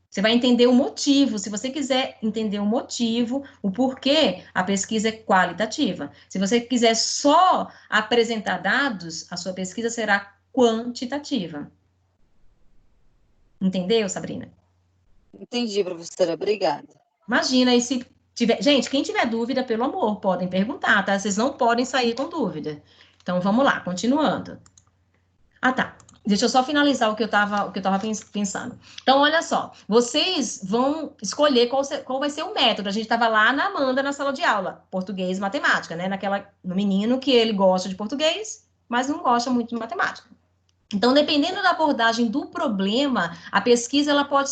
Você vai entender o motivo. Se você quiser entender o motivo, o porquê, a pesquisa é qualitativa. Se você quiser só apresentar dados, a sua pesquisa será quantitativa. Entendeu, Sabrina? Entendi, professora. Obrigada. Imagina, e se tiver... Gente, quem tiver dúvida, pelo amor, podem perguntar, tá? Vocês não podem sair com dúvida. Então, vamos lá, continuando. Ah, tá. Deixa eu só finalizar o que eu estava pensando. Então, olha só, vocês vão escolher qual vai ser o método. A gente estava lá na Amanda, na sala de aula, português e matemática, né? No menino que ele gosta de português, mas não gosta muito de matemática. Então, dependendo da abordagem do problema, a pesquisa ela pode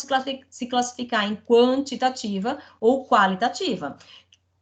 se classificar em quantitativa ou qualitativa.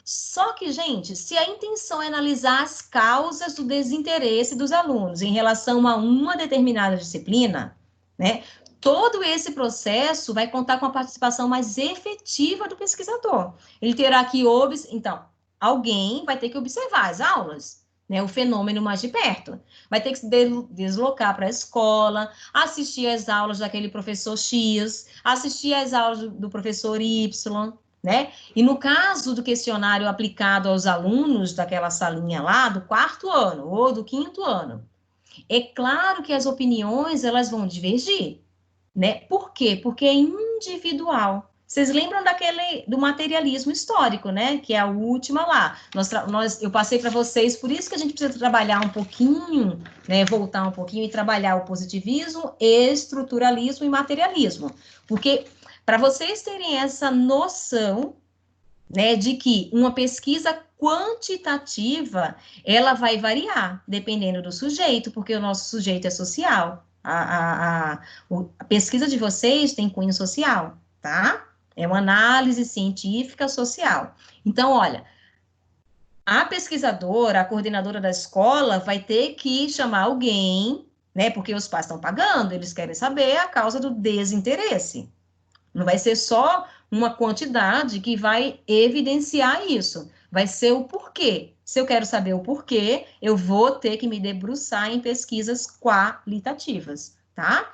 Só que, gente, se a intenção é analisar as causas do desinteresse dos alunos em relação a uma determinada disciplina, né, todo esse processo vai contar com a participação mais efetiva do pesquisador. Ele terá que então, alguém vai ter que observar as aulas, né, o fenômeno mais de perto. Vai ter que se deslocar para a escola, assistir às aulas daquele professor X, assistir às aulas do professor Y, né? E no caso do questionário aplicado aos alunos daquela salinha lá, do 4º ano ou do 5º ano, é claro que as opiniões elas vão divergir, né? Por quê? Porque é individual. Vocês lembram do materialismo histórico, né? Que é a última lá. Eu passei para vocês, por isso que a gente precisa trabalhar um pouquinho, né? Voltar um pouquinho e trabalhar o positivismo, estruturalismo e materialismo. Porque para vocês terem essa noção, né, de que uma pesquisa quantitativa, ela vai variar, dependendo do sujeito, porque o nosso sujeito é social. A pesquisa de vocês tem cunho social, tá? É uma análise científica social. Então, olha, a pesquisadora, a coordenadora da escola, vai ter que chamar alguém, né, porque os pais estão pagando, eles querem saber a causa do desinteresse. Não vai ser só uma quantidade que vai evidenciar isso. Vai ser o porquê. Se eu quero saber o porquê, eu vou ter que me debruçar em pesquisas qualitativas, tá?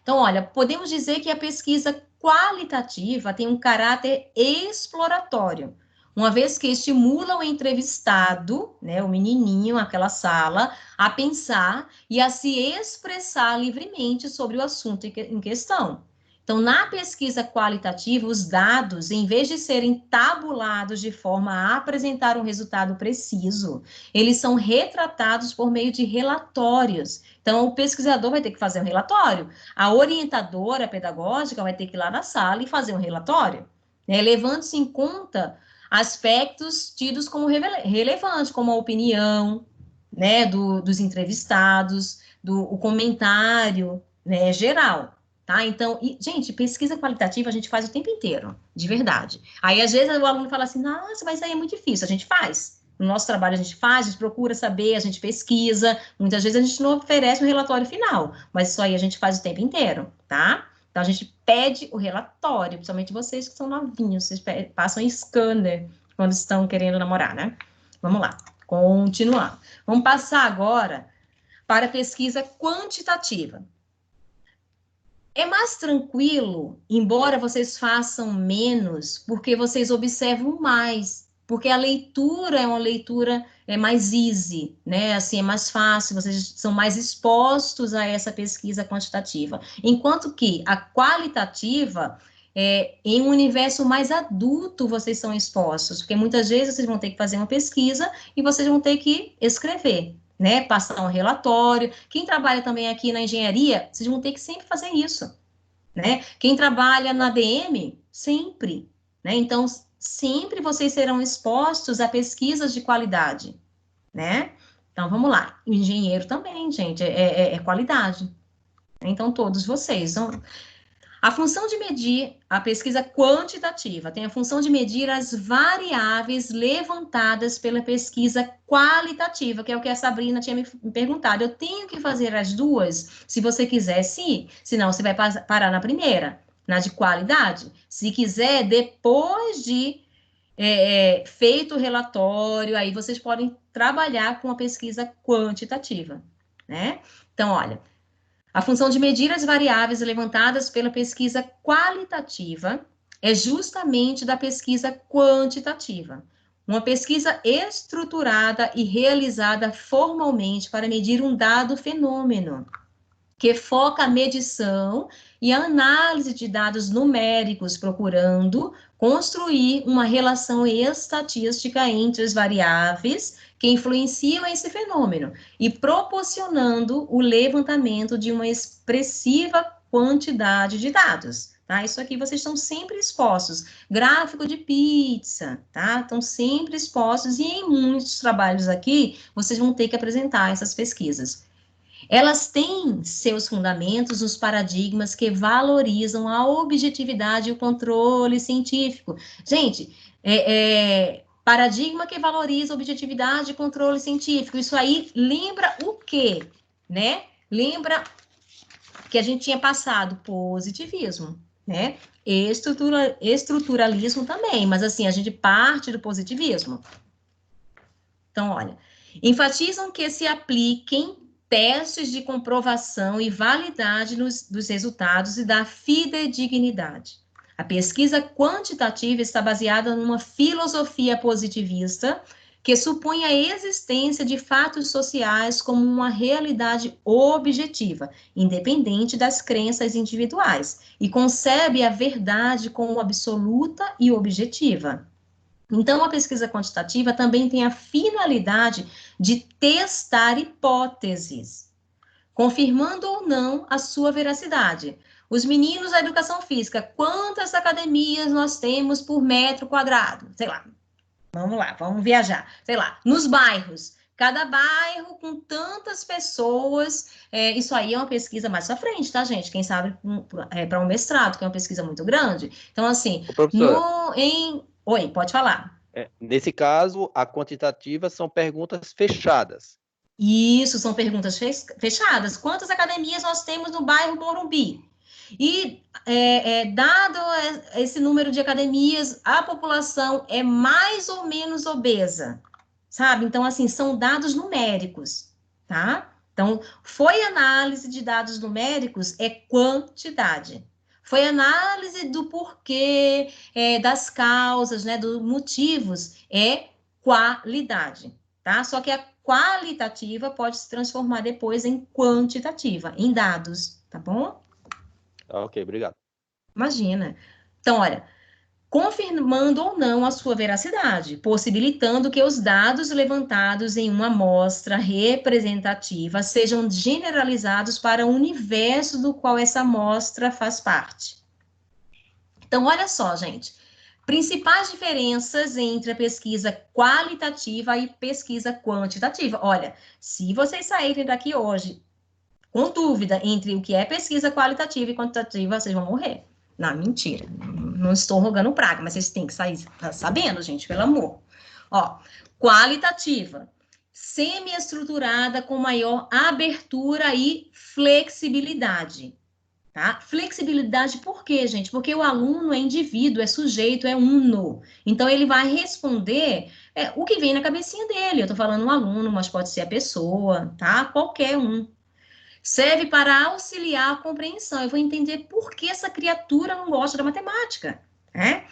Então, olha, podemos dizer que a pesquisa qualitativa tem um caráter exploratório, uma vez que estimula o entrevistado, né, o menininho, aquela sala, a pensar e a se expressar livremente sobre o assunto em questão. Então, na pesquisa qualitativa, os dados, em vez de serem tabulados de forma a apresentar um resultado preciso, eles são retratados por meio de relatórios. Então, o pesquisador vai ter que fazer um relatório, a orientadora pedagógica vai ter que ir lá na sala e fazer um relatório, né, levando-se em conta aspectos tidos como relevantes, como a opinião, né, dos entrevistados, o comentário, né, geral. tá? Então, gente, pesquisa qualitativa a gente faz o tempo inteiro, de verdade. Aí, às vezes, o aluno fala assim, nossa, mas aí é muito difícil. A gente faz. No nosso trabalho a gente faz, a gente procura saber, a gente pesquisa. Muitas vezes a gente não oferece um relatório final, mas isso aí a gente faz o tempo inteiro, tá? Então, a gente pede o relatório, principalmente vocês que são novinhos, vocês passam em scanner quando estão querendo namorar, né? Vamos lá, continuando. Vamos passar agora para a pesquisa quantitativa. É mais tranquilo, embora vocês façam menos, porque vocês observam mais, porque a leitura é uma leitura mais easy, né? Assim, é mais fácil, vocês são mais expostos a essa pesquisa quantitativa. Enquanto que a qualitativa, em um universo mais adulto, vocês são expostos, porque muitas vezes vocês vão ter que fazer uma pesquisa e vocês vão ter que escrever, né, passar um relatório. Quem trabalha também aqui na engenharia, vocês vão ter que sempre fazer isso, né? Quem trabalha na ADM, sempre, né? Então, sempre vocês serão expostos a pesquisas de qualidade, né? Então, vamos lá. O engenheiro também, gente, é qualidade. Então, todos vocês. A função de medir, a pesquisa quantitativa, tem a função de medir as variáveis levantadas pela pesquisa qualitativa, que é o que a Sabrina tinha me perguntado. Eu tenho que fazer as duas? Se você quiser, sim. Senão, você vai parar na primeira, na de qualidade. Se quiser, depois de feito o relatório, aí vocês podem trabalhar com a pesquisa quantitativa, né? Então, olha, a função de medir as variáveis levantadas pela pesquisa qualitativa é justamente da pesquisa quantitativa. Uma pesquisa estruturada e realizada formalmente para medir um dado fenômeno, que foca a medição e a análise de dados numéricos, procurando construir uma relação estatística entre as variáveis que influenciam esse fenômeno e proporcionando o levantamento de uma expressiva quantidade de dados. Tá? Isso aqui vocês estão sempre expostos. Gráfico de pizza, tá? Estão sempre expostos e em muitos trabalhos aqui vocês vão ter que apresentar essas pesquisas. Elas têm seus fundamentos nos paradigmas que valorizam a objetividade e o controle científico. Gente, paradigma que valoriza objetividade e controle científico. Isso aí lembra o quê? Né? Lembra que a gente tinha passado positivismo, né? Estruturalismo também, mas assim, a gente parte do positivismo. Então, olha, enfatizam que se apliquem testes de comprovação e validade dos resultados e da fidedignidade. A pesquisa quantitativa está baseada numa filosofia positivista que supõe a existência de fatos sociais como uma realidade objetiva, independente das crenças individuais, e concebe a verdade como absoluta e objetiva. Então, a pesquisa quantitativa também tem a finalidade de testar hipóteses, confirmando ou não a sua veracidade. Os meninos da educação física, quantas academias nós temos por metro quadrado? Sei lá, vamos lá, vamos viajar. Sei lá, nos bairros, cada bairro com tantas pessoas, isso aí é uma pesquisa mais à frente, tá, gente? Quem sabe para um mestrado, que é uma pesquisa muito grande. Então, assim, Oi, pode falar. Nesse caso, a quantitativa são perguntas fechadas. Isso, são perguntas fechadas. Quantas academias nós temos no bairro Morumbi? E, dado esse número de academias, a população é mais ou menos obesa, sabe? Então, assim, são dados numéricos, tá? Então, foi análise de dados numéricos, é quantidade. Foi análise do porquê, das causas, né, dos motivos, é qualidade, tá? Só que a qualitativa pode se transformar depois em quantitativa, em dados, tá bom? Ok, obrigado. Imagina. Então, olha, confirmando ou não a sua veracidade, possibilitando que os dados levantados em uma amostra representativa sejam generalizados para o universo do qual essa amostra faz parte. Então, olha só, gente, principais diferenças entre a pesquisa qualitativa e pesquisa quantitativa. Olha, se vocês saírem daqui hoje com dúvida entre o que é pesquisa qualitativa e quantitativa, vocês vão morrer. Não, mentira. Não estou rogando praga, mas vocês têm que sair sabendo, gente, pelo amor. Ó, qualitativa, semi-estruturada com maior abertura e flexibilidade. Tá? Flexibilidade por quê, gente? Porque o aluno é indivíduo, é sujeito, é uno. Então, ele vai responder o que vem na cabecinha dele. Eu tô falando um aluno, mas pode ser a pessoa, tá? Qualquer um. Serve para auxiliar a compreensão. Eu vou entender por que essa criatura não gosta da matemática, né?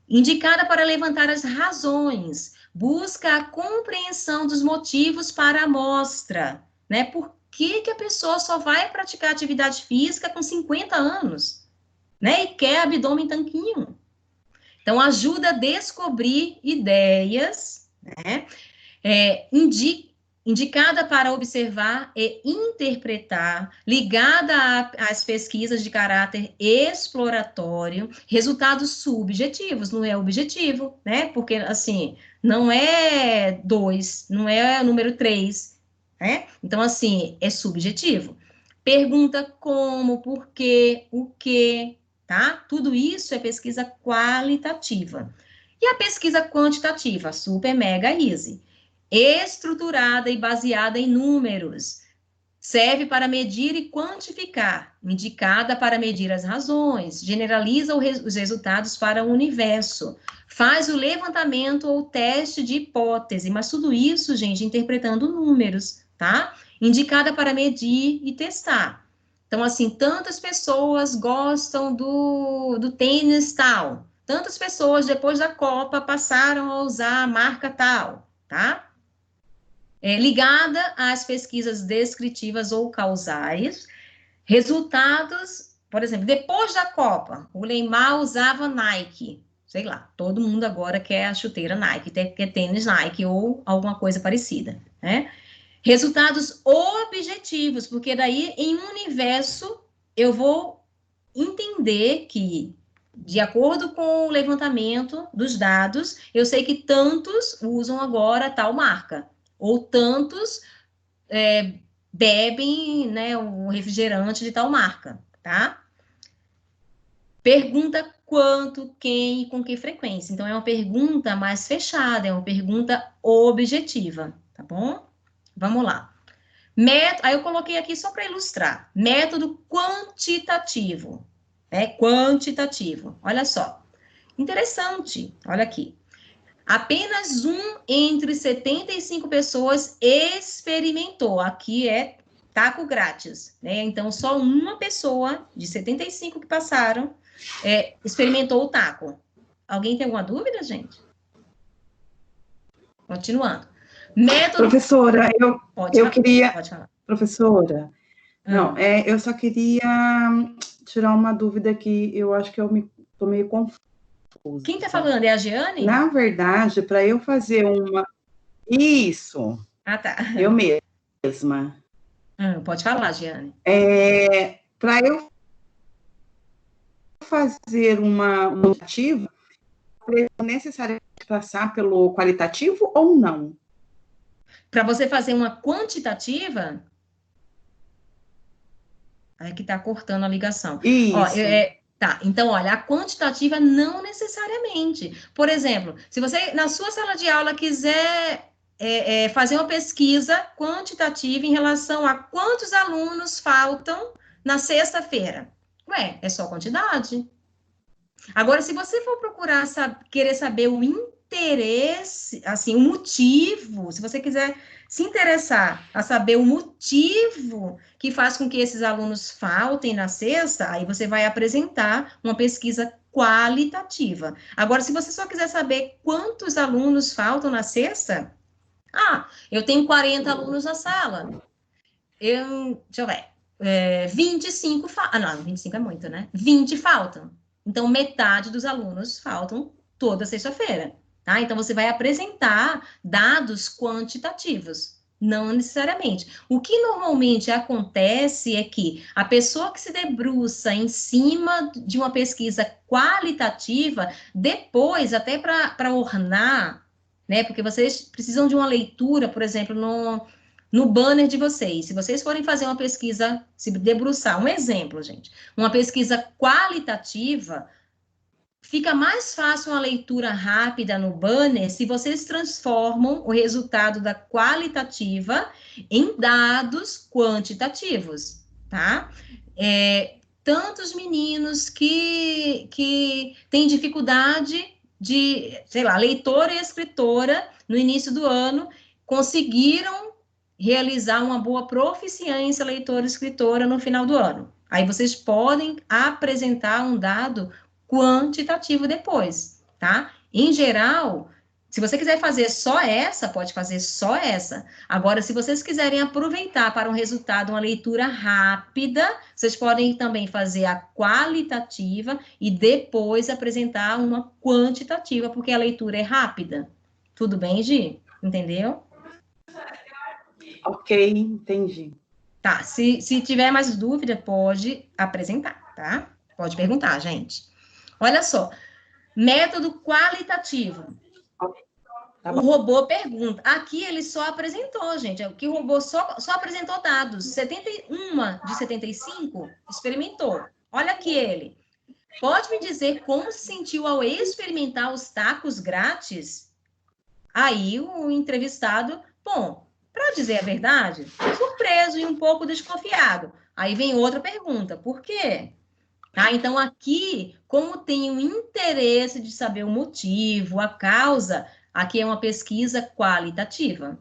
Indicada para levantar as razões. Busca a compreensão dos motivos para a amostra, né? Por que a pessoa só vai praticar atividade física com 50 anos, né? E quer abdômen tanquinho. Então, ajuda a descobrir ideias, né? Indicada para observar e interpretar, ligada às pesquisas de caráter exploratório, resultados subjetivos, não é objetivo, né? Porque, assim, não é 2, não é o número 3, né? Então, assim, é subjetivo. Pergunta como, por quê, o quê, tá? Tudo isso é pesquisa qualitativa. E a pesquisa quantitativa, super, mega, easy. Estruturada e baseada em números. Serve para medir e quantificar. Indicada para medir as razões. Generaliza os resultados para o universo. Faz o levantamento ou teste de hipótese. Mas tudo isso, gente, interpretando números, tá? Indicada para medir e testar. Então, assim, tantas pessoas gostam do tênis tal. Tantas pessoas, depois da Copa, passaram a usar a marca tal, tá? Ligada às pesquisas descritivas ou causais, resultados, por exemplo, depois da Copa, o Neymar usava Nike, sei lá, todo mundo agora quer a chuteira Nike, quer tênis Nike ou alguma coisa parecida, né? Resultados objetivos, porque daí, em um universo, eu vou entender que, de acordo com o levantamento dos dados, eu sei que tantos usam agora tal marca, ou tantos bebem, né, um refrigerante de tal marca, tá? Pergunta quanto, quem e com que frequência. Então, é uma pergunta mais fechada, é uma pergunta objetiva, tá bom? Vamos lá. Aí eu coloquei aqui só para ilustrar. Método quantitativo. Quantitativo. Olha só. Interessante. Olha aqui. Apenas um entre 75 pessoas experimentou. Aqui é taco grátis, né? Então, só uma pessoa de 75 que passaram experimentou o taco. Alguém tem alguma dúvida, gente? Continuando. Método... Professora, eu queria... Pode falar. Professora, não, eu só queria tirar uma dúvida que eu acho que eu tô meio confusa. Quem está falando? É a Giane? Na verdade, para eu fazer uma... Isso. Ah, tá. Eu mesma. Pode falar, Giane. Para eu fazer uma quantitativa, é necessário passar pelo qualitativo ou não? Para você fazer uma quantitativa... Aí que está cortando a ligação. Isso. Ó, tá, então, olha, a quantitativa não necessariamente. Por exemplo, se você, na sua sala de aula, quiser fazer uma pesquisa quantitativa em relação a quantos alunos faltam na sexta-feira. É só quantidade. Agora, se você for procurar querer saber o interesse, assim, o motivo, se você quiser se interessar a saber o motivo que faz com que esses alunos faltem na sexta, aí você vai apresentar uma pesquisa qualitativa. Agora, se você só quiser saber quantos alunos faltam na sexta, eu tenho 40 alunos na sala. Deixa eu ver, 25 faltam. Não, 25 é muito, né? 20 faltam. Então, metade dos alunos faltam toda sexta-feira. Tá? Então, você vai apresentar dados quantitativos, não necessariamente. O que normalmente acontece é que a pessoa que se debruça em cima de uma pesquisa qualitativa, depois, até para ornar, né? Porque vocês precisam de uma leitura, por exemplo, no banner de vocês, se vocês forem fazer uma pesquisa, se debruçar, um exemplo, gente, uma pesquisa qualitativa, fica mais fácil uma leitura rápida no banner se vocês transformam o resultado da qualitativa em dados quantitativos, tá? Tantos meninos que têm dificuldade de, sei lá, leitora e escritora no início do ano, conseguiram realizar uma boa proficiência leitora e escritora no final do ano. Aí vocês podem apresentar um dado quantitativo depois, tá? Em geral, se você quiser fazer só essa, pode fazer só essa. Agora, se vocês quiserem aproveitar para um resultado, uma leitura rápida, vocês podem também fazer a qualitativa e depois apresentar uma quantitativa, porque a leitura é rápida. Tudo bem, Gi? Entendeu? Ok, entendi. Tá, se tiver mais dúvida, pode apresentar, tá? Pode perguntar, gente. Olha só, método qualitativo. Tá O robô pergunta. Aqui ele só apresentou, gente. Aqui o robô só apresentou dados. 71 de 75 experimentou. Olha aqui ele. Pode me dizer como se sentiu ao experimentar os tacos grátis? Aí o entrevistado, bom, para dizer a verdade, surpreso e um pouco desconfiado. Aí vem outra pergunta, por quê? Tá? Então, aqui, como tenho interesse de saber o motivo, a causa, aqui é uma pesquisa qualitativa.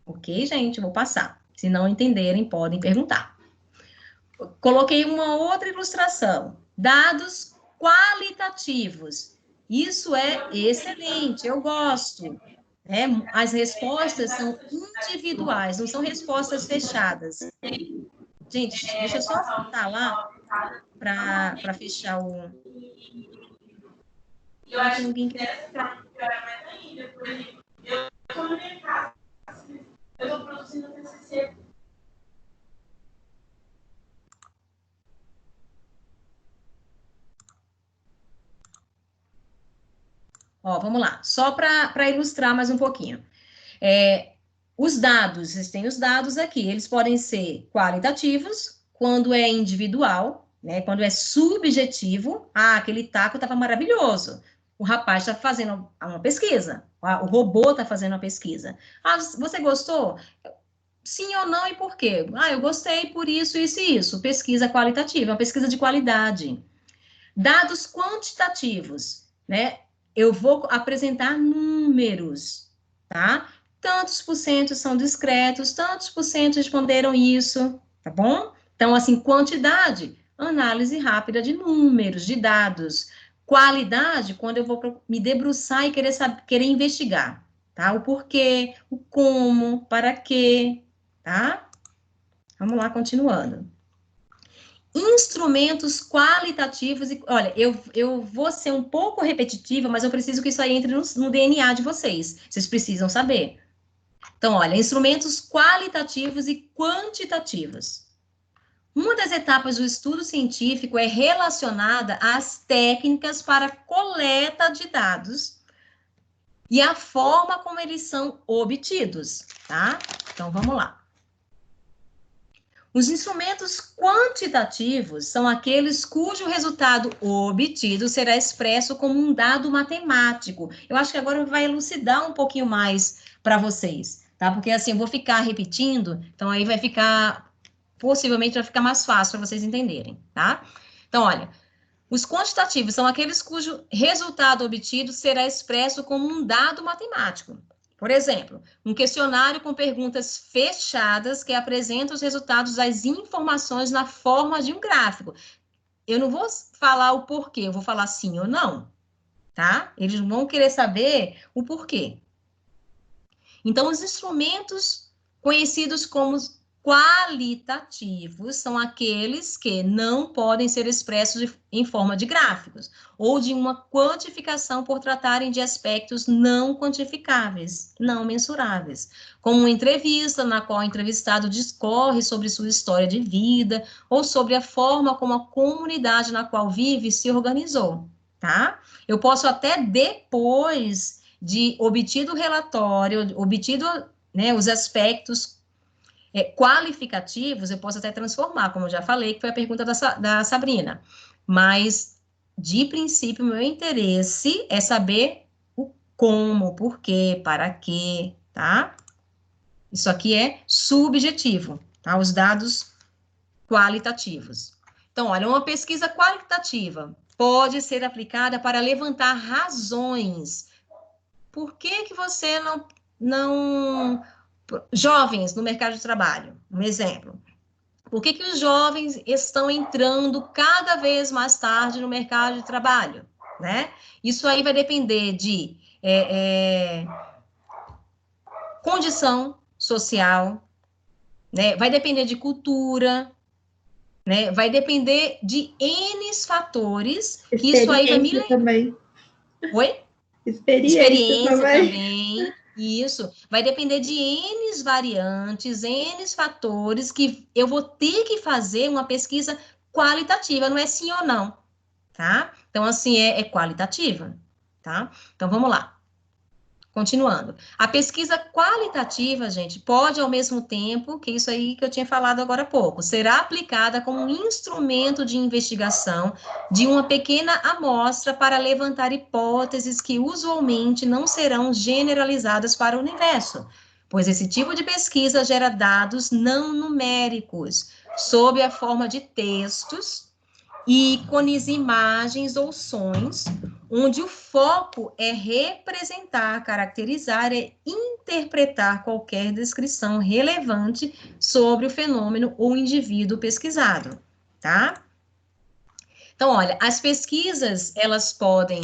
Ok, gente? Vou passar. Se não entenderem, podem perguntar. Coloquei uma outra ilustração. Dados qualitativos. Isso é excelente, eu gosto. As respostas são individuais, não são respostas fechadas. Gente, deixa eu só voltar lá para fechar o... Ninguém quer... Eu estou na minha casa. Eu estou produzindo TCC. Ó, vamos lá. Só para ilustrar mais um pouquinho. Os dados, vocês têm os dados aqui. Eles podem ser qualitativos, quando é individual, né? Quando é subjetivo. Ah, aquele taco estava maravilhoso. O rapaz está fazendo uma pesquisa. O robô está fazendo uma pesquisa. Ah, você gostou? Sim ou não e por quê? Ah, eu gostei por isso, isso e isso. Pesquisa qualitativa, uma pesquisa de qualidade. Dados quantitativos, né? Eu vou apresentar números, tá? Tantos por cento são discretos, tantos por cento responderam isso, tá bom? Então, assim, quantidade, análise rápida de números, de dados. Qualidade, quando eu vou me debruçar e querer investigar, tá? O porquê, o como, para quê, tá? Vamos lá, continuando. Instrumentos qualitativos, olha, eu vou ser um pouco repetitiva, mas eu preciso que isso aí entre no DNA de vocês, vocês precisam saber. Então, olha, instrumentos qualitativos e quantitativos. Uma das etapas do estudo científico é relacionada às técnicas para coleta de dados e a forma como eles são obtidos, tá? Então, vamos lá. Os instrumentos quantitativos são aqueles cujo resultado obtido será expresso como um dado matemático. Eu acho que agora vai elucidar um pouquinho mais para vocês, tá? Porque assim, eu vou ficar repetindo, então aí vai ficar, possivelmente vai ficar mais fácil para vocês entenderem, tá? Então, olha, os quantitativos são aqueles cujo resultado obtido será expresso como um dado matemático. Por exemplo, um questionário com perguntas fechadas que apresenta os resultados das informações na forma de um gráfico. Eu não vou falar o porquê, eu vou falar sim ou não, tá? Eles vão querer saber o porquê. Então, os instrumentos conhecidos como qualitativos são aqueles que não podem ser expressos em forma de gráficos ou de uma quantificação por tratarem de aspectos não quantificáveis, não mensuráveis, como uma entrevista na qual o entrevistado discorre sobre sua história de vida ou sobre a forma como a comunidade na qual vive se organizou, tá? Eu posso até depois de obtido o relatório, obtido, né, os aspectos qualificativos, eu posso até transformar, como eu já falei, que foi a pergunta da Sabrina. Mas, de princípio, meu interesse é saber o como, por quê, para quê, tá? Isso aqui é subjetivo, tá? Os dados qualitativos. Então, olha, uma pesquisa qualitativa pode ser aplicada para levantar razões. Por que você não... Jovens no mercado de trabalho, um exemplo. Por que os jovens estão entrando cada vez mais tarde no mercado de trabalho, né? Isso aí vai depender de condição social, né? Vai depender de cultura, né? Vai depender de N fatores, que isso aí vai me... também. Oi? Experiência também. Isso. Vai depender de N variantes, N fatores, que eu vou ter que fazer uma pesquisa qualitativa, não é sim ou não, tá? Então, assim, é qualitativa, tá? Então, vamos lá. Continuando. A pesquisa qualitativa, gente, pode, ao mesmo tempo, que isso aí que eu tinha falado agora há pouco, será aplicada como um instrumento de investigação de uma pequena amostra para levantar hipóteses que usualmente não serão generalizadas para o universo, pois esse tipo de pesquisa gera dados não numéricos, sob a forma de textos, ícones, imagens ou sons, onde o foco é representar, caracterizar e interpretar qualquer descrição relevante sobre o fenômeno ou indivíduo pesquisado, tá? Então, olha, as pesquisas, elas podem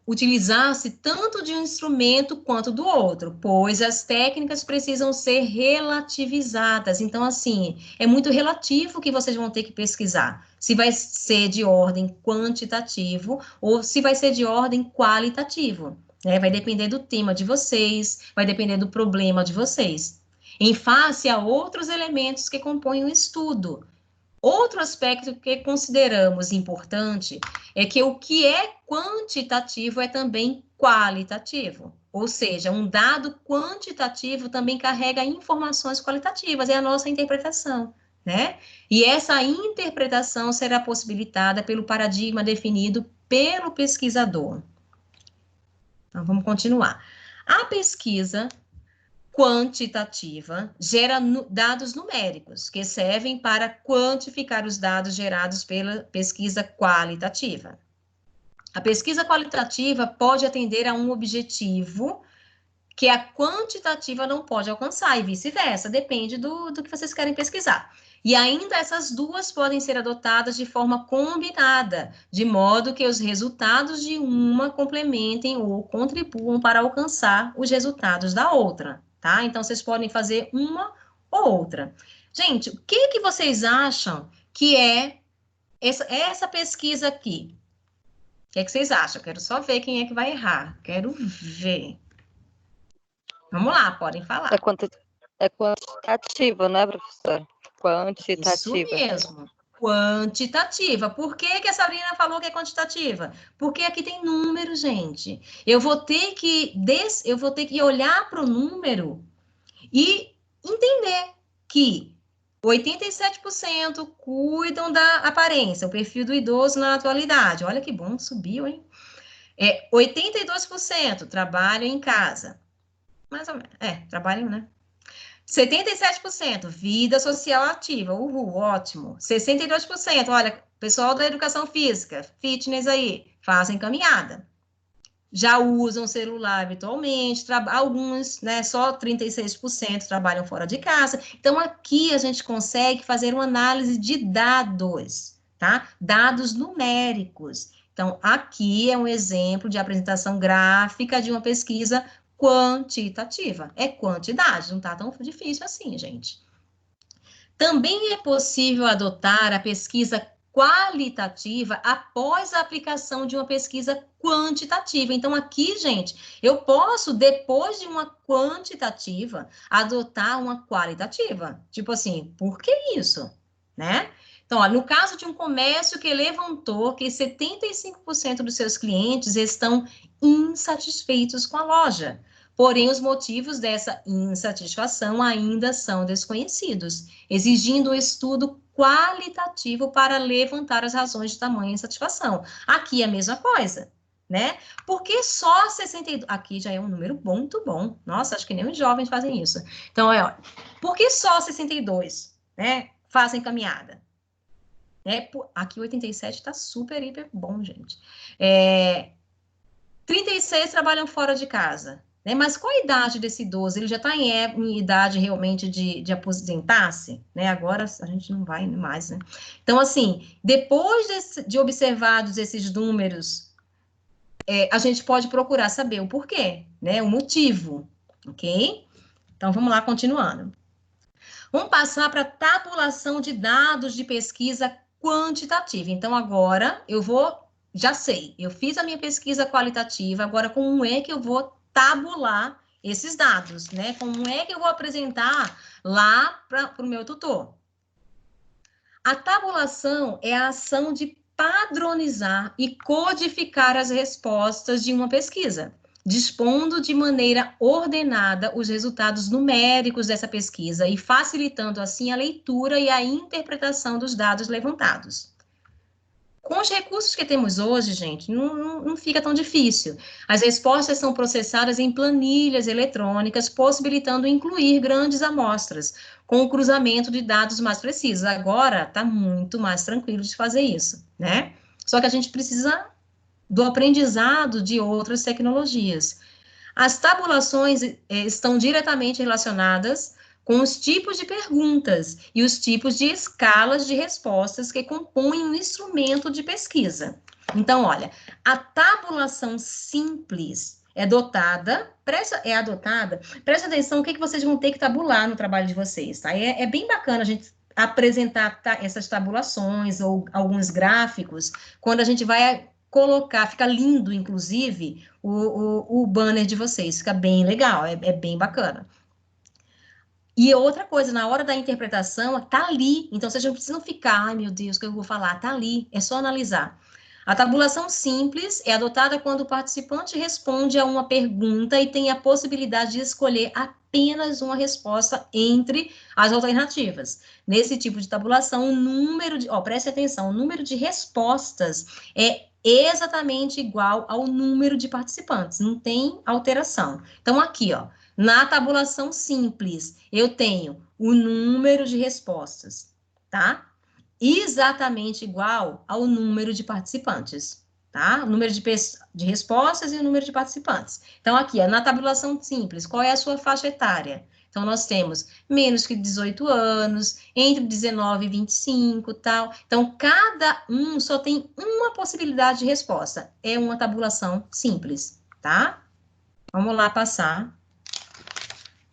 utilizar-se tanto de um instrumento quanto do outro, pois as técnicas precisam ser relativizadas. Então, assim, é muito relativo o que vocês vão ter que pesquisar. Se vai ser de ordem quantitativo ou se vai ser de ordem qualitativo, né? Vai depender do tema de vocês, vai depender do problema de vocês. Em face a outros elementos que compõem o estudo. Outro aspecto que consideramos importante é que o que é quantitativo é também qualitativo. Ou seja, um dado quantitativo também carrega informações qualitativas, é a nossa interpretação, né? E essa interpretação será possibilitada pelo paradigma definido pelo pesquisador. Então, vamos continuar. A pesquisa quantitativa gera dados numéricos, que servem para quantificar os dados gerados pela pesquisa qualitativa. A pesquisa qualitativa pode atender a um objetivo que a quantitativa não pode alcançar, e vice-versa, depende do que vocês querem pesquisar. E ainda essas duas podem ser adotadas de forma combinada, de modo que os resultados de uma complementem ou contribuam para alcançar os resultados da outra. Tá? Então, vocês podem fazer uma ou outra. Gente, o que vocês acham que é essa pesquisa aqui? O que vocês acham? Quero só ver quem é que vai errar. Quero ver. Vamos lá, podem falar. É quantitativo, né, professor? Quantitativa. Isso mesmo. Quantitativa. Por que a Sabrina falou que é quantitativa? Porque aqui tem número, gente. Eu vou ter que olhar para o número e entender que 87% cuidam da aparência, o perfil do idoso na atualidade. Olha que bom, subiu, hein? 82% trabalham em casa. Mais ou menos. Trabalham, né? 77%, vida social ativa, uhul, ótimo. 62%, olha, pessoal da educação física, fitness aí, fazem caminhada. Já usam celular habitualmente, alguns, né, só 36% trabalham fora de casa. Então, aqui a gente consegue fazer uma análise de dados, tá? Dados numéricos. Então, aqui é um exemplo de apresentação gráfica de uma pesquisa quantitativa. É quantidade, não está tão difícil assim, gente. Também é possível adotar a pesquisa qualitativa após a aplicação de uma pesquisa quantitativa. Então, aqui, gente, eu posso, depois de uma quantitativa, adotar uma qualitativa. Tipo assim, por que isso? Né? Então, ó, no caso de um comércio que levantou que 75% dos seus clientes estão insatisfeitos com a loja, Porém, os motivos dessa insatisfação ainda são desconhecidos, exigindo um estudo qualitativo para levantar as razões de tamanha insatisfação. Aqui é a mesma coisa, né? Porque só 62... Aqui já é um número muito bom. Nossa, acho que nem os jovens fazem isso. Então, olha, por que só 62, né, fazem caminhada? Aqui 87 está super, hiper bom, gente. 36 trabalham fora de casa. Né? Mas qual a idade desse idoso? Ele já está em idade realmente de aposentar-se? Né? Agora a gente não vai mais, né? Então, assim, depois de observados esses números, a gente pode procurar saber o porquê, né? O motivo, ok? Então, vamos lá, continuando. Vamos passar para a tabulação de dados de pesquisa quantitativa. Então, agora já sei, eu fiz a minha pesquisa qualitativa, agora como é que eu vou tabular esses dados, né? Como é que eu vou apresentar lá para o meu tutor? A tabulação é a ação de padronizar e codificar as respostas de uma pesquisa, dispondo de maneira ordenada os resultados numéricos dessa pesquisa e facilitando, assim, a leitura e a interpretação dos dados levantados. Com os recursos que temos hoje, gente, não fica tão difícil. As respostas são processadas em planilhas eletrônicas, possibilitando incluir grandes amostras, com o cruzamento de dados mais precisos. Agora, está muito mais tranquilo de fazer isso, né? Só que a gente precisa do aprendizado de outras tecnologias. As tabulações estão diretamente relacionadas com os tipos de perguntas e os tipos de escalas de respostas que compõem um instrumento de pesquisa. Então, olha, a tabulação simples é adotada, presta atenção o que vocês vão ter que tabular no trabalho de vocês, tá? É bem bacana a gente apresentar essas tabulações ou alguns gráficos, quando a gente vai colocar, fica lindo, inclusive, o banner de vocês, fica bem legal, é bem bacana. E outra coisa, na hora da interpretação, tá ali. Então, vocês não precisam ficar, ai meu Deus, o que eu vou falar? Tá ali, é só analisar. A tabulação simples é adotada quando o participante responde a uma pergunta e tem a possibilidade de escolher apenas uma resposta entre as alternativas. Nesse tipo de tabulação, preste atenção, o número de respostas é exatamente igual ao número de participantes, não tem alteração. Então, aqui, ó, na tabulação simples, eu tenho o número de respostas, tá? Exatamente igual ao número de participantes, tá? O número de respostas e o número de participantes. Então, aqui, ó, na tabulação simples, qual é a sua faixa etária? Então, nós temos menos que 18 anos, entre 19 e 25, tal. Então, cada um só tem uma possibilidade de resposta. É uma tabulação simples, tá? Vamos lá passar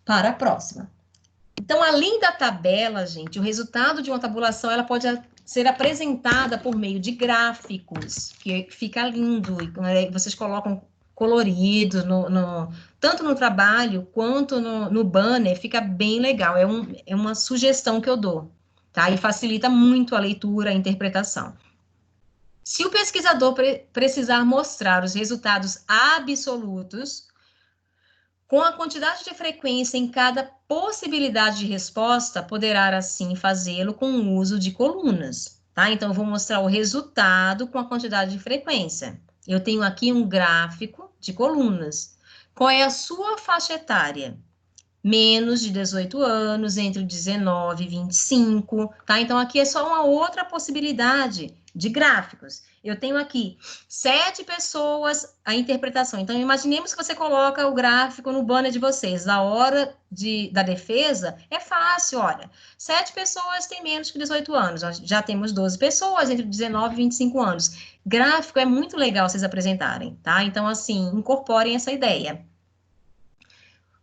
para a próxima. Então, além da tabela, gente, o resultado de uma tabulação, ela pode ser apresentada por meio de gráficos, que fica lindo, e vocês colocam colorido, tanto no trabalho, quanto no banner, fica bem legal, é uma sugestão que eu dou, tá? E facilita muito a leitura, a interpretação. Se o pesquisador precisar mostrar os resultados absolutos, com a quantidade de frequência em cada possibilidade de resposta, poderá, assim, fazê-lo com o uso de colunas, tá? Então, eu vou mostrar o resultado com a quantidade de frequência. Eu tenho aqui um gráfico de colunas. Qual é a sua faixa etária? Menos de 18 anos, entre 19 e 25, tá? Então, aqui é só uma outra possibilidade de gráficos. Eu tenho aqui 7 pessoas, a interpretação. Então, imaginemos que você coloca o gráfico no banner de vocês. Na hora da defesa, é fácil, olha. 7 pessoas têm menos que 18 anos. Já temos 12 pessoas entre 19 e 25 anos. Gráfico é muito legal vocês apresentarem, tá? Então, assim, incorporem essa ideia.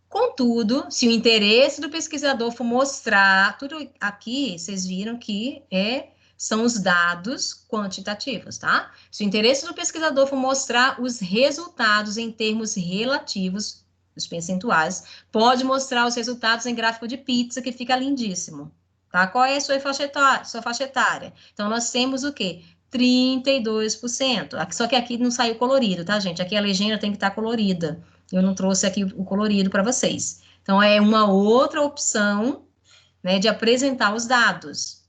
Contudo, se o interesse do pesquisador for mostrar, tudo aqui, vocês viram que são os dados quantitativos, tá? Se o interesse do pesquisador for mostrar os resultados em termos relativos, os percentuais, pode mostrar os resultados em gráfico de pizza, que fica lindíssimo, tá? Qual é a sua faixa etária? Então, nós temos o quê? 32%. Só que aqui não saiu colorido, tá, gente? Aqui a legenda tem que estar colorida. Eu não trouxe aqui o colorido para vocês. Então, é uma outra opção, né, de apresentar os dados.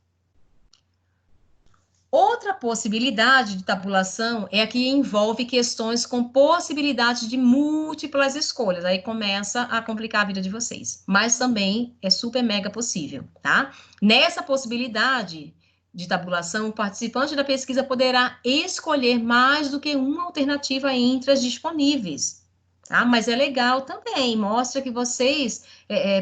Outra possibilidade de tabulação é a que envolve questões com possibilidade de múltiplas escolhas. Aí começa a complicar a vida de vocês. Mas também é super mega possível, tá? Nessa possibilidade de tabulação, o participante da pesquisa poderá escolher mais do que uma alternativa entre as disponíveis. Tá? Mas é legal também, mostra que vocês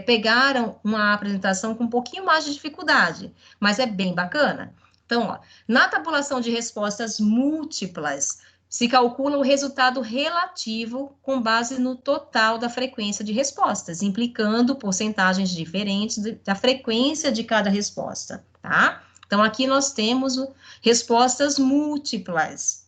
pegaram uma apresentação com um pouquinho mais de dificuldade, mas é bem bacana. Então, ó, na tabulação de respostas múltiplas, se calcula o resultado relativo com base no total da frequência de respostas, implicando porcentagens diferentes da frequência de cada resposta, tá? Então, aqui nós temos respostas múltiplas.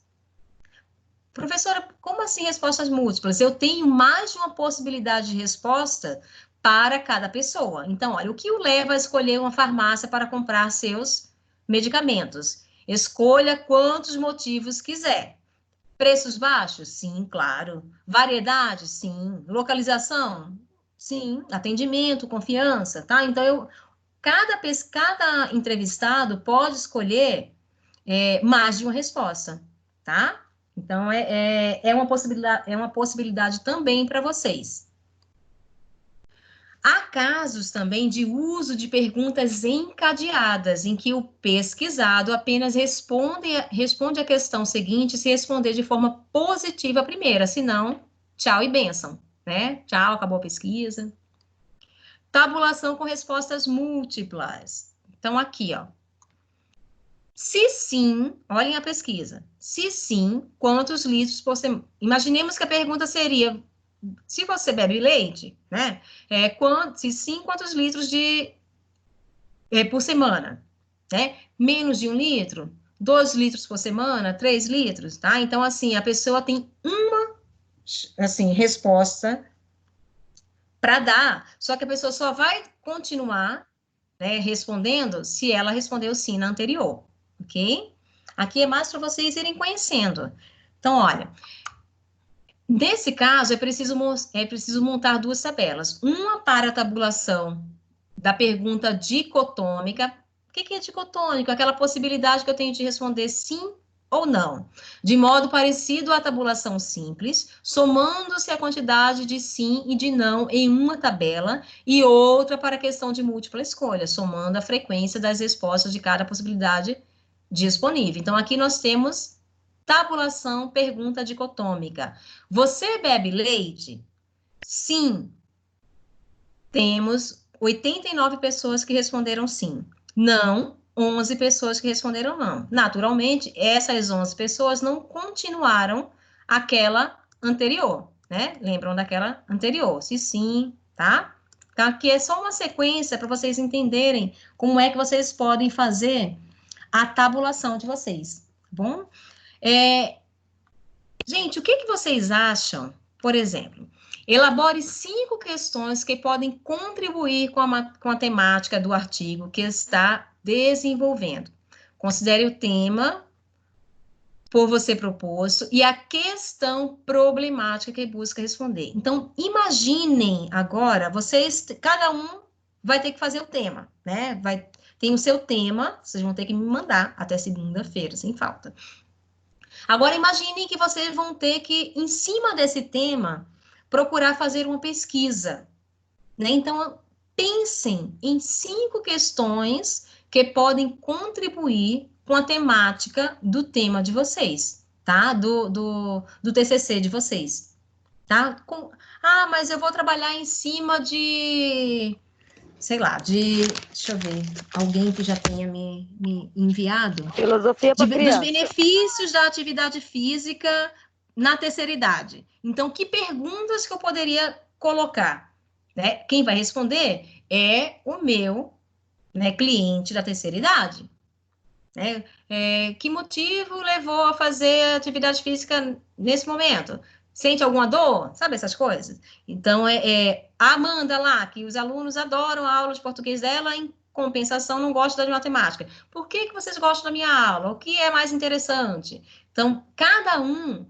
Professora, como assim respostas múltiplas? Eu tenho mais de uma possibilidade de resposta para cada pessoa. Então, olha, o que o leva a escolher uma farmácia para comprar seus medicamentos? Escolha quantos motivos quiser. Preços baixos? Sim, claro. Variedade? Sim. Localização? Sim. Atendimento, confiança, tá? Então, cada entrevistado pode escolher mais de uma resposta, tá? Então, é uma possibilidade também para vocês. Há casos também de uso de perguntas encadeadas, em que o pesquisado apenas responde a questão seguinte se responder de forma positiva a primeira, senão, tchau e bênção, né? Tchau, acabou a pesquisa. Tabulação com respostas múltiplas. Então, aqui, ó. Se sim, olhem a pesquisa. Se sim, quantos litros por semana? Imaginemos que a pergunta seria: se você bebe leite, né? Se sim, quantos litros por semana? Né? Menos de 1 litro? 2 litros por semana? 3 litros? Tá? Então, assim, a pessoa tem uma, assim, resposta para dar, só que a pessoa só vai continuar, né, respondendo se ela respondeu sim na anterior, ok? Aqui é mais para vocês irem conhecendo. Então, olha, nesse caso, é preciso montar 2 tabelas. Uma para a tabulação da pergunta dicotômica. O que é dicotômico? Aquela possibilidade que eu tenho de responder sim ou não. De modo parecido à tabulação simples, somando-se a quantidade de sim e de não em uma tabela, e outra para a questão de múltipla escolha, somando a frequência das respostas de cada possibilidade disponível. Então, aqui nós temos tabulação pergunta dicotômica. Você bebe leite? Sim. Temos 89 pessoas que responderam sim. Não, 11 pessoas que responderam não. Naturalmente, essas 11 pessoas não continuaram aquela anterior, né? Lembram daquela anterior? Se sim, tá? Então, aqui é só uma sequência para vocês entenderem como é que vocês podem fazer a tabulação de vocês, tá bom? Gente, o que vocês acham, por exemplo? Elabore 5 questões que podem contribuir com a temática do artigo que está desenvolvendo. Considere o tema por você proposto e a questão problemática que busca responder. Então, imaginem agora, cada um vai ter que fazer o tema, né? Tem o seu tema, vocês vão ter que me mandar até segunda-feira, sem falta. Agora, imaginem que vocês vão ter que, em cima desse tema, procurar fazer uma pesquisa, né? Então, pensem em 5 questões que podem contribuir com a temática do tema de vocês, tá? Do TCC de vocês, tá? Mas eu vou trabalhar em cima de, sei lá, deixa eu ver, alguém que já tenha me enviado. Filosofia para criança. Dos benefícios da atividade física na terceira idade. Então, que perguntas que eu poderia colocar? Né? Quem vai responder é o meu, né, cliente da terceira idade. Né? Que motivo levou a fazer atividade física nesse momento? Sente alguma dor? Sabe essas coisas? Então, a Amanda lá, que os alunos adoram a aula de português dela, em compensação, não gosta de matemática. Por que vocês gostam da minha aula? O que é mais interessante? Então, cada um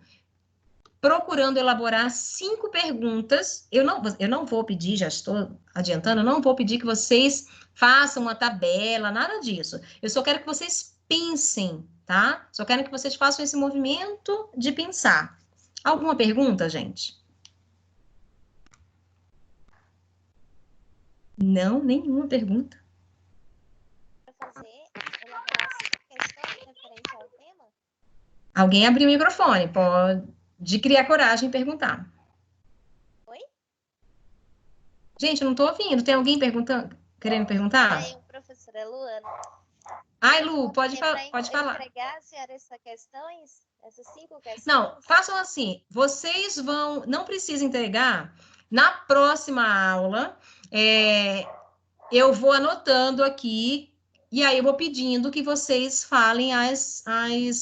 procurando elaborar 5 perguntas. Eu não vou pedir, já estou adiantando, eu não vou pedir que vocês façam uma tabela, nada disso. Eu só quero que vocês pensem, tá? Só quero que vocês façam esse movimento de pensar. Alguma pergunta, gente? Não, nenhuma pergunta. Para fazer elaborar 5 questões referentes ao tema? Alguém abriu o microfone, pode criar coragem e perguntar. Oi? Gente, eu não estou ouvindo. Tem alguém querendo perguntar? Tem, professora Luana. Ai, Lu, pode falar. Entregar, senhora, essas 5 questões? Não, façam assim. Vocês vão, não precisa entregar. Na próxima aula, eu vou anotando aqui, e aí eu vou pedindo que vocês falem as